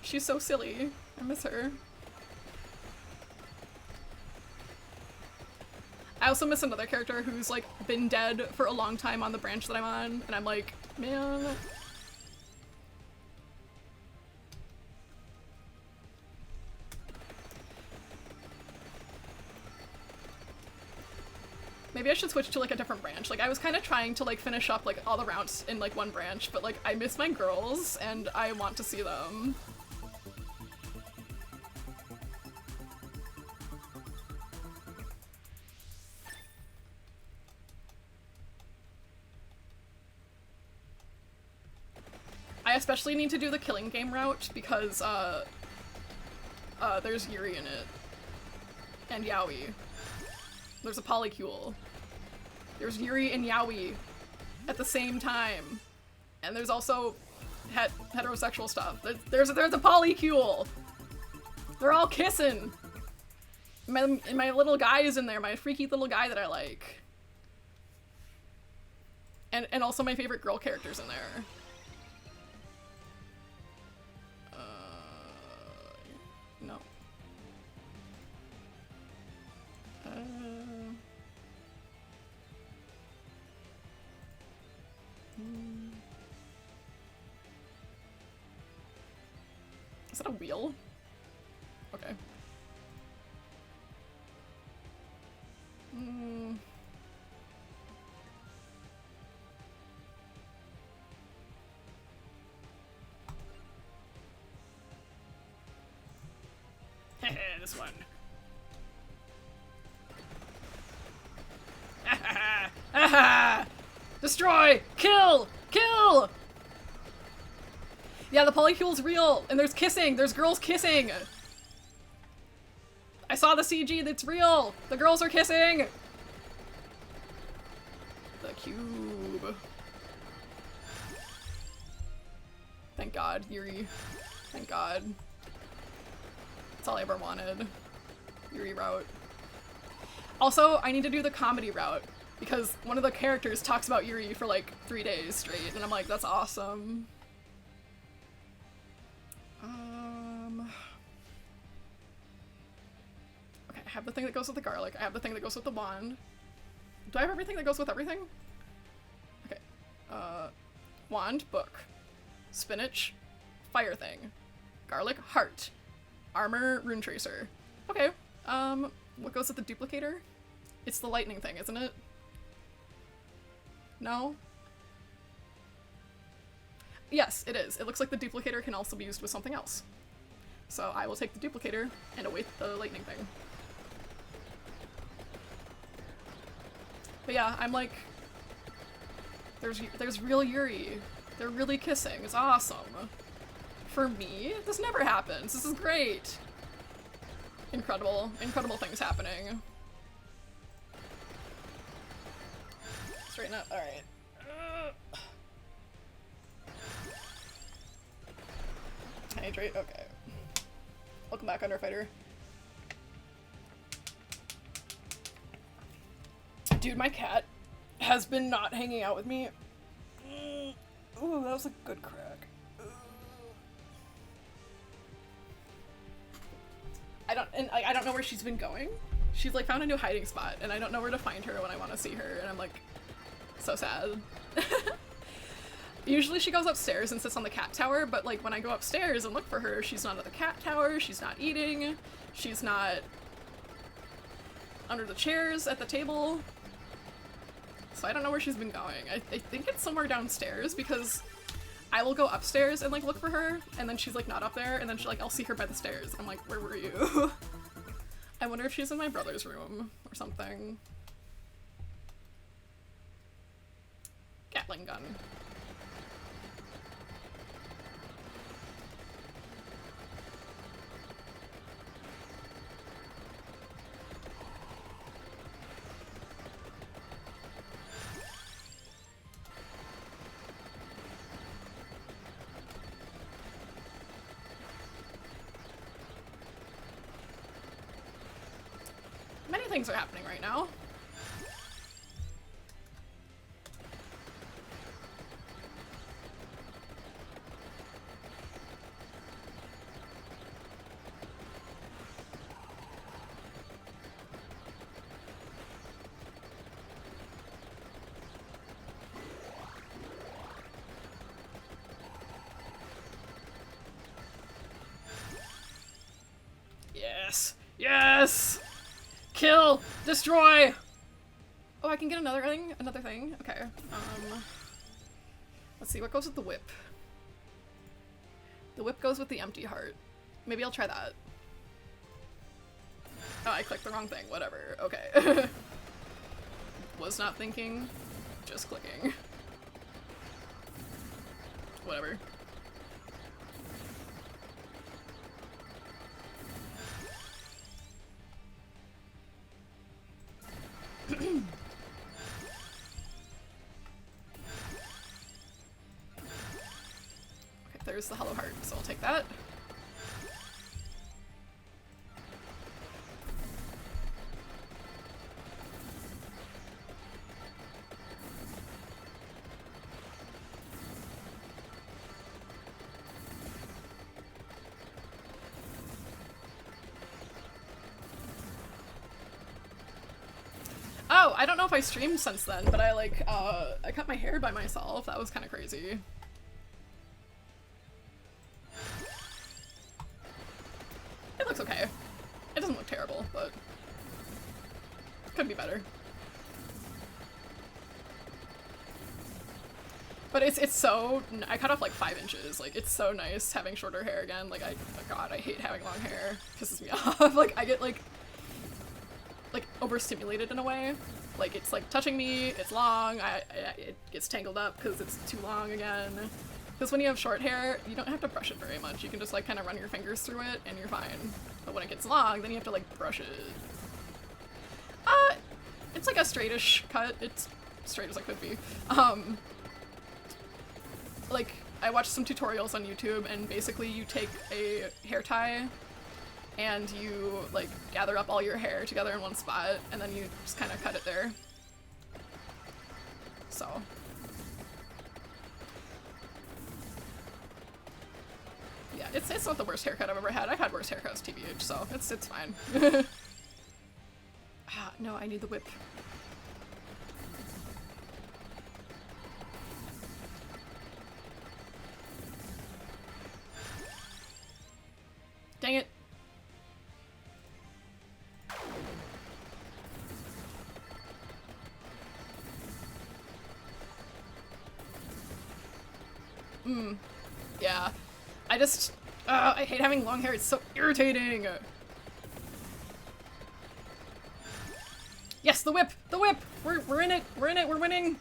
She's so silly. I miss her. I also miss another character who's, like, been dead for a long time on the branch that I'm on, and I'm like, man. Maybe I should switch to, like, a different branch. Like, I was kind of trying to, like, finish up, like, all the routes in, like, one branch, but, like, I miss my girls, and I want to see them. I especially need to do the killing game route, because, there's Yuri in it. And Yaoi. There's a polycule. There's Yuri and Yaoi at the same time. And there's also heterosexual stuff. There's a polycule! They're all kissing! My little guy is in there, my freaky little guy that I like. And also my favorite girl character's in there. No. Is that a wheel? Okay. This one. Destroy! Kill! Kill! Yeah, the polycule's real, and there's kissing. There's girls kissing. I saw the CG. That's real. The girls are kissing. The cube. Thank God, Yuri. Thank God. That's all I ever wanted. Yuri route. Also, I need to do the comedy route because one of the characters talks about Yuri for like 3 days straight, and I'm like, that's awesome. Okay, I have the thing that goes with the garlic. I have the thing that goes with the wand. Do I have everything that goes with everything? Okay. Wand, book. Spinach, fire thing. Garlic, heart. Armor, rune tracer. Okay. What goes with the duplicator? It's the lightning thing, isn't it? No? Yes, it is. It looks like the duplicator can also be used with something else. So I will take the duplicator and await the lightning thing. But yeah, I'm like, there's real Yuri. They're really kissing. It's awesome. For me, this never happens. This is great. Incredible, incredible things happening. Straighten up. All right. Hydrate. Okay. Welcome back, Underfighter. Dude, my cat has been not hanging out with me. Ooh, that was a good crack. I don't know where she's been going. She's like found a new hiding spot, and I don't know where to find her when I want to see her, and I'm like, So sad. Usually she goes upstairs and sits on the cat tower, but like when I go upstairs and look for her, she's not at the cat tower, she's not eating, she's not under the chairs at the table. So I don't know where she's been going. I think it's somewhere downstairs because I will go upstairs and like look for her and then she's like not up there and then I'll see her by the stairs and I'm like, where were you? I wonder if she's in my brother's room or something. Gatling gun. Many things are happening right now. Yes! Yes! Kill! Destroy! Oh, I can get another thing? Okay. Let's see, what goes with the whip? The whip goes with the empty heart. Maybe I'll try that. Oh, I clicked the wrong thing. Whatever. Okay. Was not thinking, just clicking. Whatever. Okay, there's the hollow heart, so I'll take that. Oh, I don't know if I streamed since then, but I cut my hair by myself. That was kind of crazy. It looks okay. It doesn't look terrible, but could be better. But it's so, I cut off like 5 inches. Like, it's so nice having shorter hair again. Like, oh God, I hate having long hair. It pisses me off. Like, I get like overstimulated in a way. Like, it's like touching me, it's long, it gets tangled up because it's too long again. Because when you have short hair, you don't have to brush it very much. You can just like kind of run your fingers through it and you're fine. But when it gets long, then you have to like brush it. It's like a straightish cut. It's straight as it could be. Like, I watched some tutorials on YouTube and basically you take a hair tie and you like gather up all your hair together in one spot and then you just kind of cut it there. So. Yeah, it's not the worst haircut I've ever had. I've had worse haircuts, TBH, so it's fine. Ah, no, I need the whip. Dang it. Yeah. I hate having long hair, it's so irritating! Yes, the whip! The whip! We're in it! We're in it! We're winning!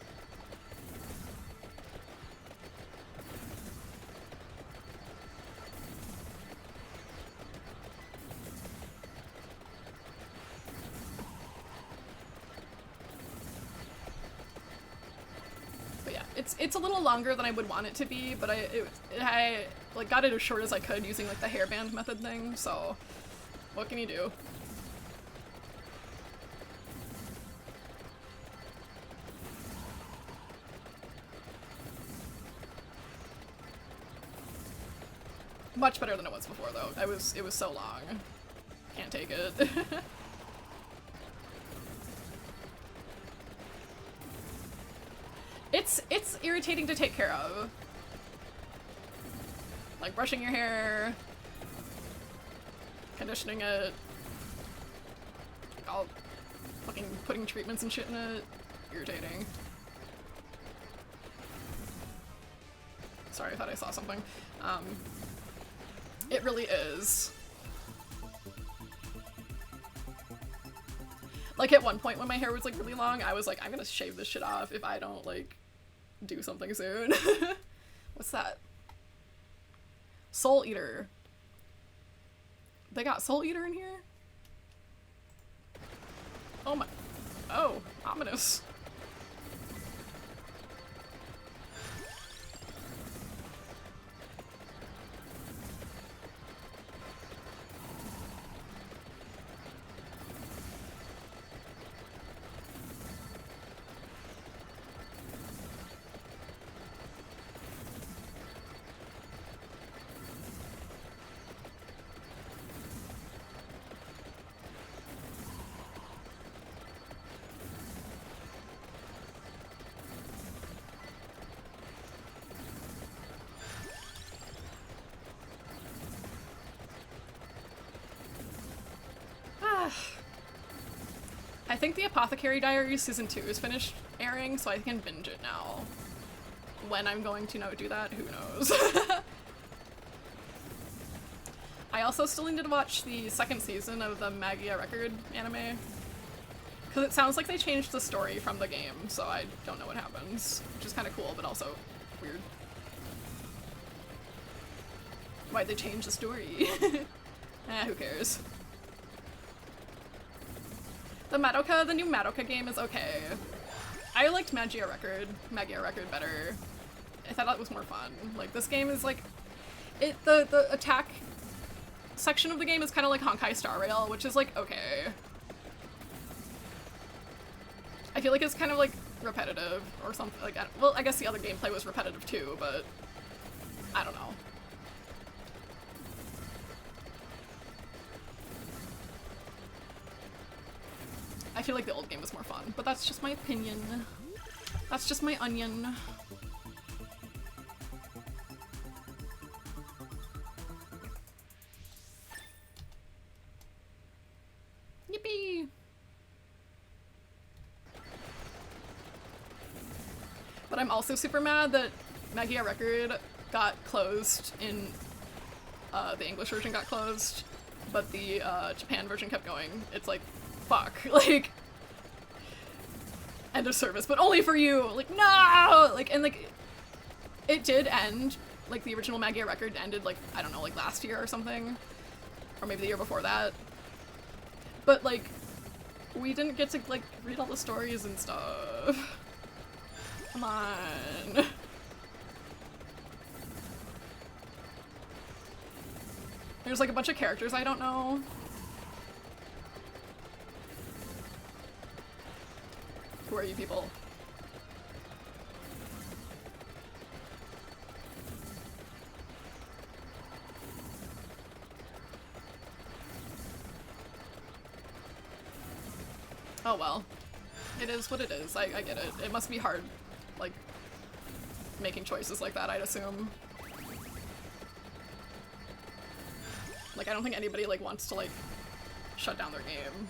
But yeah, it's a little longer than I would want it to be, but I like got it as short as I could using like the hairband method thing, so what can you do? Much better than it was before though. It was so long. Can't take it. It's irritating to take care of. Like brushing your hair, conditioning it, all fucking putting treatments and shit in it. Irritating. Sorry, I thought I saw something. It really is. Like at one point when my hair was like really long, I was like, I'm gonna shave this shit off if I don't like do something soon. What's that? Soul Eater. They got Soul Eater in here? Oh my. Oh, ominous. I think the Apothecary Diaries Season 2 is finished airing, so I can binge it now. When I'm going to do that, who knows? I also still need to watch the second season of the Magia Record anime. Because it sounds like they changed the story from the game, so I don't know what happens. Which is kind of cool, but also weird. Why'd they change the story? Who cares? The new Madoka game is okay. I liked Magia Record better. I thought it was more fun. Like, this game is like, the attack section of the game is kind of like Honkai Star Rail, which is like, okay. I feel like it's kind of like repetitive or something like that. Well, I guess the other gameplay was repetitive too, but I don't know. I feel like the old game was more fun, but that's just my opinion. That's just my onion. Yippee! But I'm also super mad that Magia Record got closed in, the English version got closed, but the Japan version kept going. It's like, fuck, like, end of service, but only for you, like, no! Like, and like, it did end, like, the original Magia Record ended, like, I don't know, like last year or something, or maybe the year before that, but like, we didn't get to, like, read all the stories and stuff. Come on. There's like a bunch of characters I don't know. Who are you people? Oh well. It is what it is. I get it. It must be hard, like, making choices like that, I'd assume. Like, I don't think anybody, like, wants to, like, shut down their game.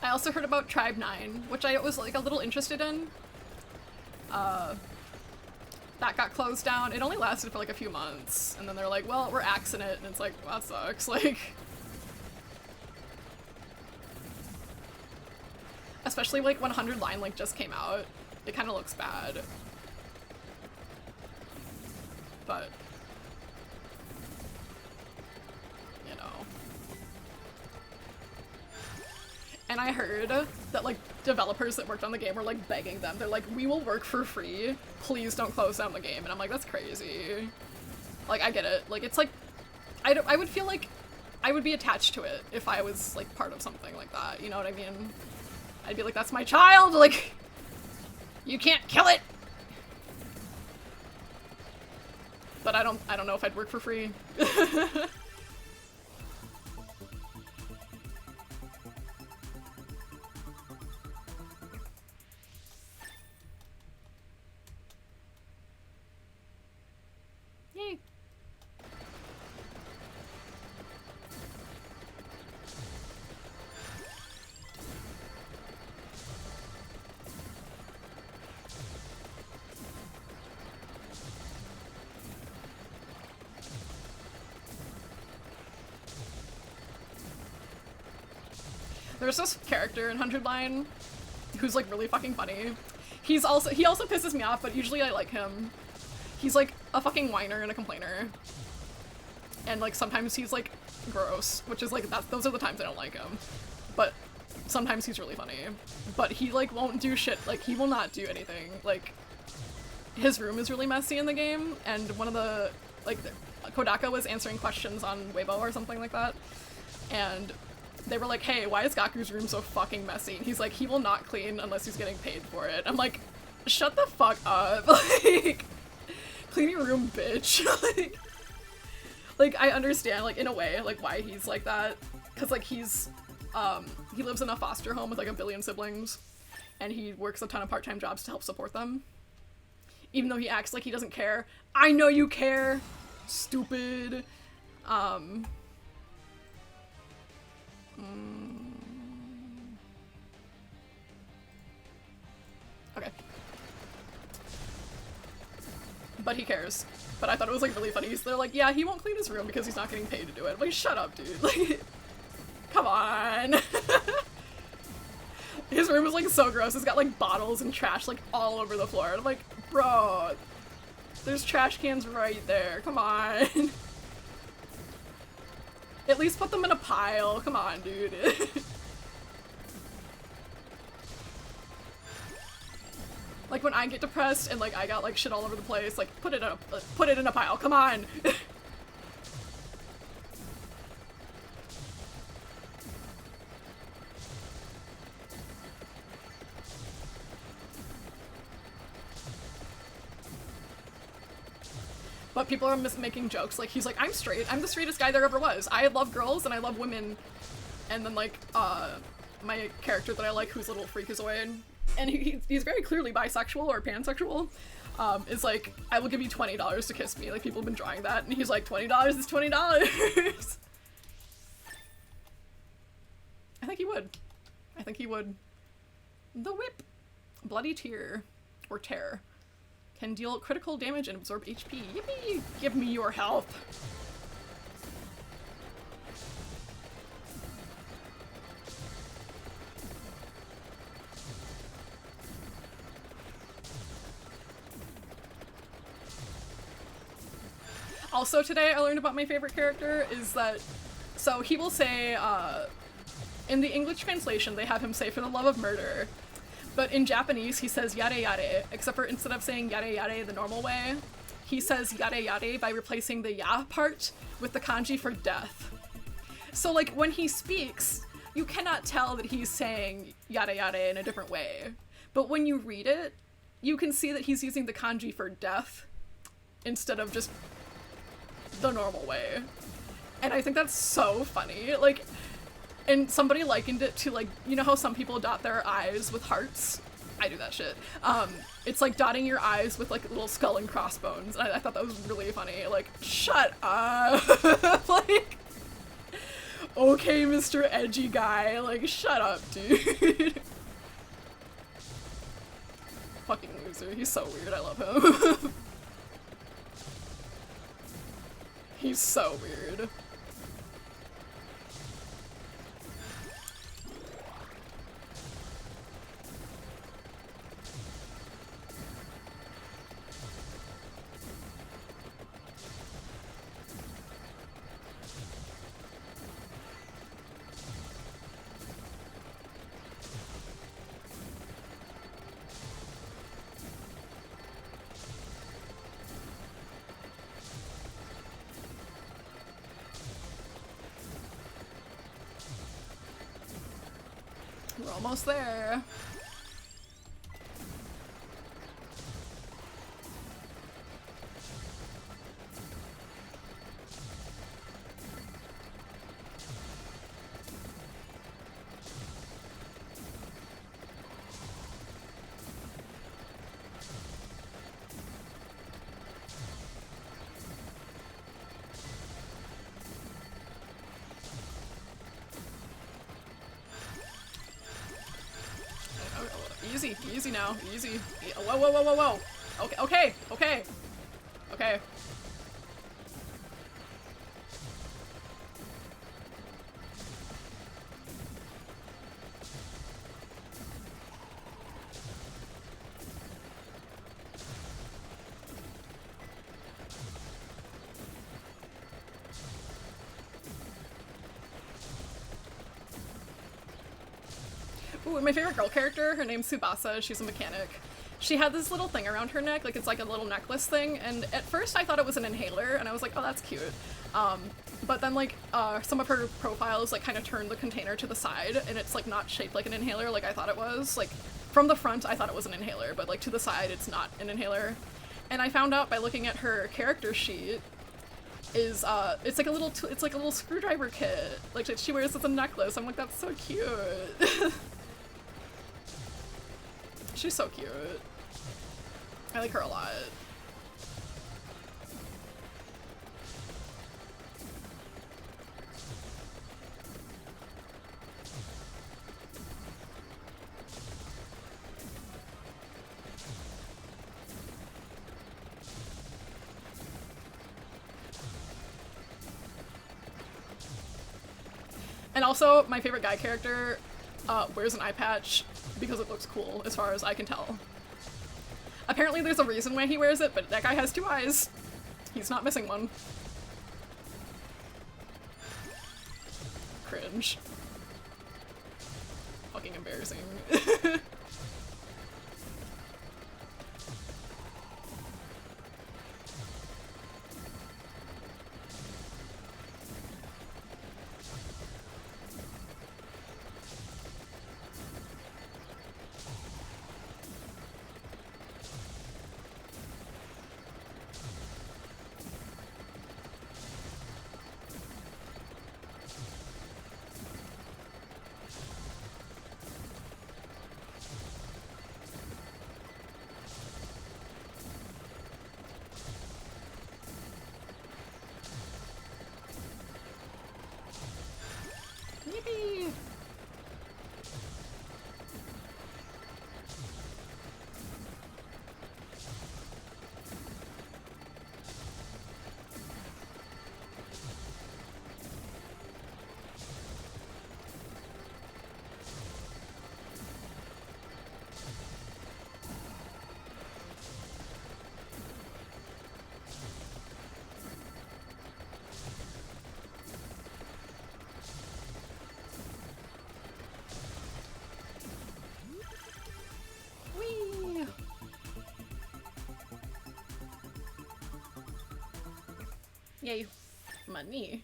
I also heard about Tribe 9, which I was like a little interested in. That got closed down. It only lasted for like a few months, and then they're like, well, we're axing it, and it's like, well, that sucks. Like, especially like when 100 Line Link just came out, it kind of looks bad. But And I heard that, like, developers that worked on the game were, like, begging them. They're like, we will work for free. Please don't close down the game. And I'm like, that's crazy. Like, I get it. Like, it's like, I would feel like I would be attached to it if I was, like, part of something like that. You know what I mean? I'd be like, that's my child! Like, you can't kill it! But I don't know if I'd work for free. Yay. There's this character in 100 Line who's like really fucking funny. He also pisses me off, but usually I like him. He's like a fucking whiner and a complainer. And like sometimes he's like gross, which is like those are the times I don't like him. But sometimes he's really funny. But he like won't do shit, like he will not do anything. Like his room is really messy in the game, and one of the like Kodaka was answering questions on Weibo or something like that. And they were like, hey, why is Gaku's room so fucking messy? And he's like, he will not clean unless he's getting paid for it. I'm like, shut the fuck up. Like, clean your room, bitch. like, I understand, like, in a way, like, why he's like that. Cause, like, he lives in a foster home with, like, 1 billion siblings. And he works a ton of part-time jobs to help support them. Even though he acts like he doesn't care. I know you care! Stupid. Okay. But he cares. But I thought it was like really funny. So they're like, yeah, he won't clean his room because he's not getting paid to do it. I'm like, shut up, dude. Like, come on. His room is like so gross. It's got like bottles and trash like all over the floor. And I'm like, bro, there's trash cans right there. Come on. At least put them in a pile. Come on, dude. Like when I get depressed and like I got like shit all over the place, like put it in a pile. Come on. But people are making jokes. Like he's like, I'm straight. I'm the straightest guy there ever was. I love girls and I love women. And then like my character that I like, who's a little freakazoid, and he's very clearly bisexual or pansexual, is like, I will give you $20 to kiss me. Like people have been drawing that, and he's like, $20 is $20. I think he would. I think he would. The whip. Bloody tear. Or tear. Can deal critical damage and absorb HP. Yippee! Give me your health! Also today I learned about my favorite character is that, so he will say, in the English translation they have him say for the love of murder. But in Japanese, he says yare yare, except for instead of saying yare yare the normal way, he says yare yare by replacing the ya part with the kanji for death. So like when he speaks, you cannot tell that he's saying yare yare in a different way. But when you read it, you can see that he's using the kanji for death instead of just the normal way. And I think that's so funny. Like, and somebody likened it to like, you know how some people dot their eyes with hearts? I do that shit. It's like dotting your eyes with like a little skull and crossbones. And I thought that was really funny. Like, shut up. Like, okay, Mr. Edgy guy. Like, shut up, dude. Fucking loser. He's so weird. I love him. He's so weird. We're almost there. Easy, easy now, easy. Whoa, whoa, whoa, whoa, whoa. Okay, okay, okay. Okay. Ooh, and my favorite girl character, her name's Tsubasa, she's a mechanic. She had this little thing around her neck, like it's like a little necklace thing, and at first I thought it was an inhaler, and I was like, oh, that's cute. But then like, some of her profiles like kind of turned the container to the side, and it's like not shaped like an inhaler like I thought it was. Like, from the front I thought it was an inhaler, but like to the side it's not an inhaler. And I found out by looking at her character sheet, is it's like a little screwdriver kit. Like she wears as a necklace. I'm like, that's so cute. She's so cute. I like her a lot. And also, my favorite guy character wears an eye patch because it looks cool, as far as I can tell. Apparently there's a reason why he wears it, but that guy has 2 eyes. He's not missing one. Cringe. Fucking embarrassing. Yippee! Yay. Money.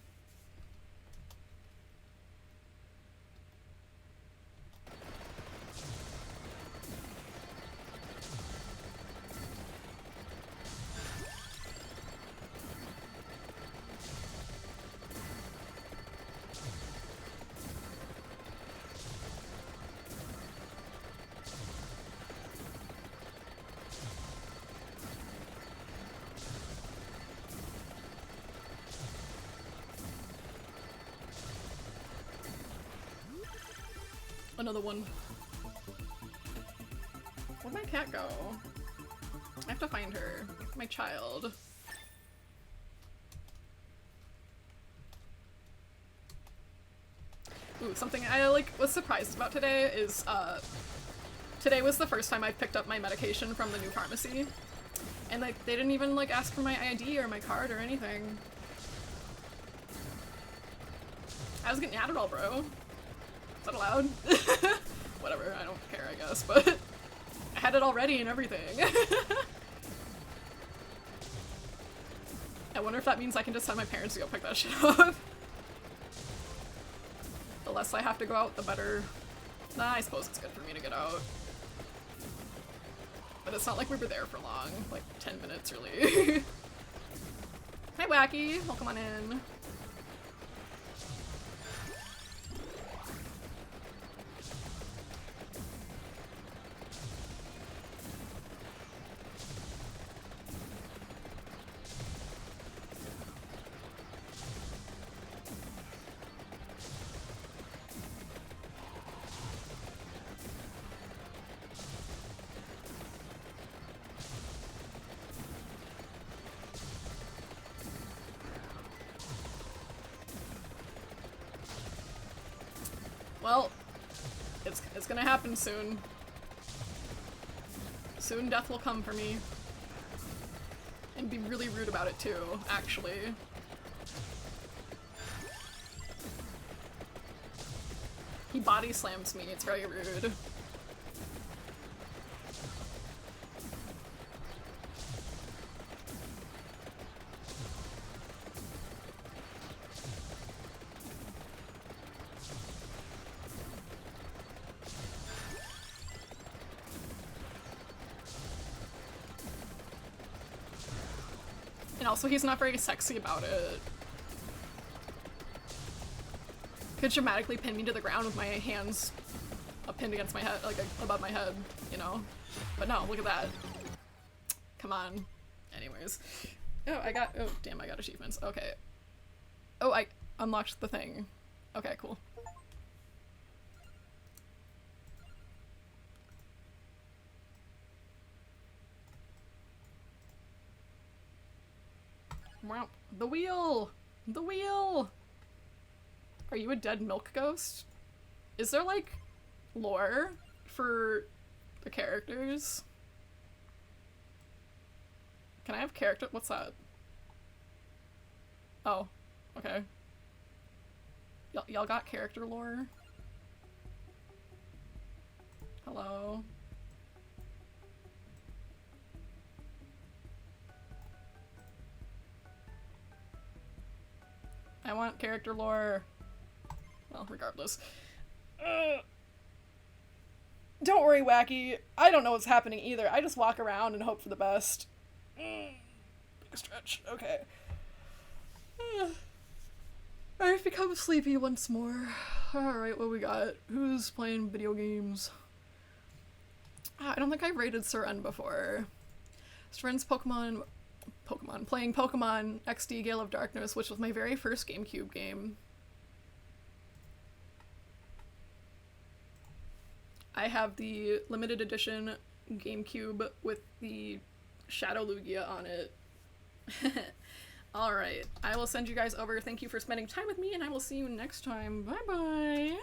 Another one. Where'd my cat go? I have to find her. My child. Ooh, something I was surprised about today is today was the first time I picked up my medication from the new pharmacy. And like they didn't even like ask for my ID or my card or anything. I was getting Adderall, bro. Is that allowed? Whatever, I don't care, I guess, but I had it already and everything. I wonder if that means I can just tell my parents to go pick that shit up. The less I have to go out, the better. I suppose it's good for me to get out. But it's not like we were there for long, like 10 minutes really. Hi Wacky, welcome on in. Well, it's gonna happen soon. Soon death will come for me. And be really rude about it too, actually. He body slams me, it's very rude. And also, he's not very sexy about it. Could dramatically pin me to the ground with my hands pinned against my head, like above my head, you know? But no, look at that. Come on. Anyways. Oh, oh damn, I got achievements. Okay. Oh, I unlocked the thing. Okay, cool. Wow. The wheel! The wheel! Are you a dead milk ghost? Is there, like, lore for the characters? Can I have character- what's that? Oh, okay. Y'all got character lore? Hello? I want character lore. Well, regardless. Don't worry, Wacky. I don't know what's happening either. I just walk around and hope for the best. Big stretch. Okay. I've become sleepy once more. Alright, what we got? Who's playing video games? I don't think I've rated Sir N before. Friends Pokemon playing Pokemon XD Gale of Darkness, which was my very first GameCube game. I have the limited edition GameCube with the Shadow Lugia on it. Alright, I will send you guys over. Thank you for spending time with me, and I will see you next time. Bye bye!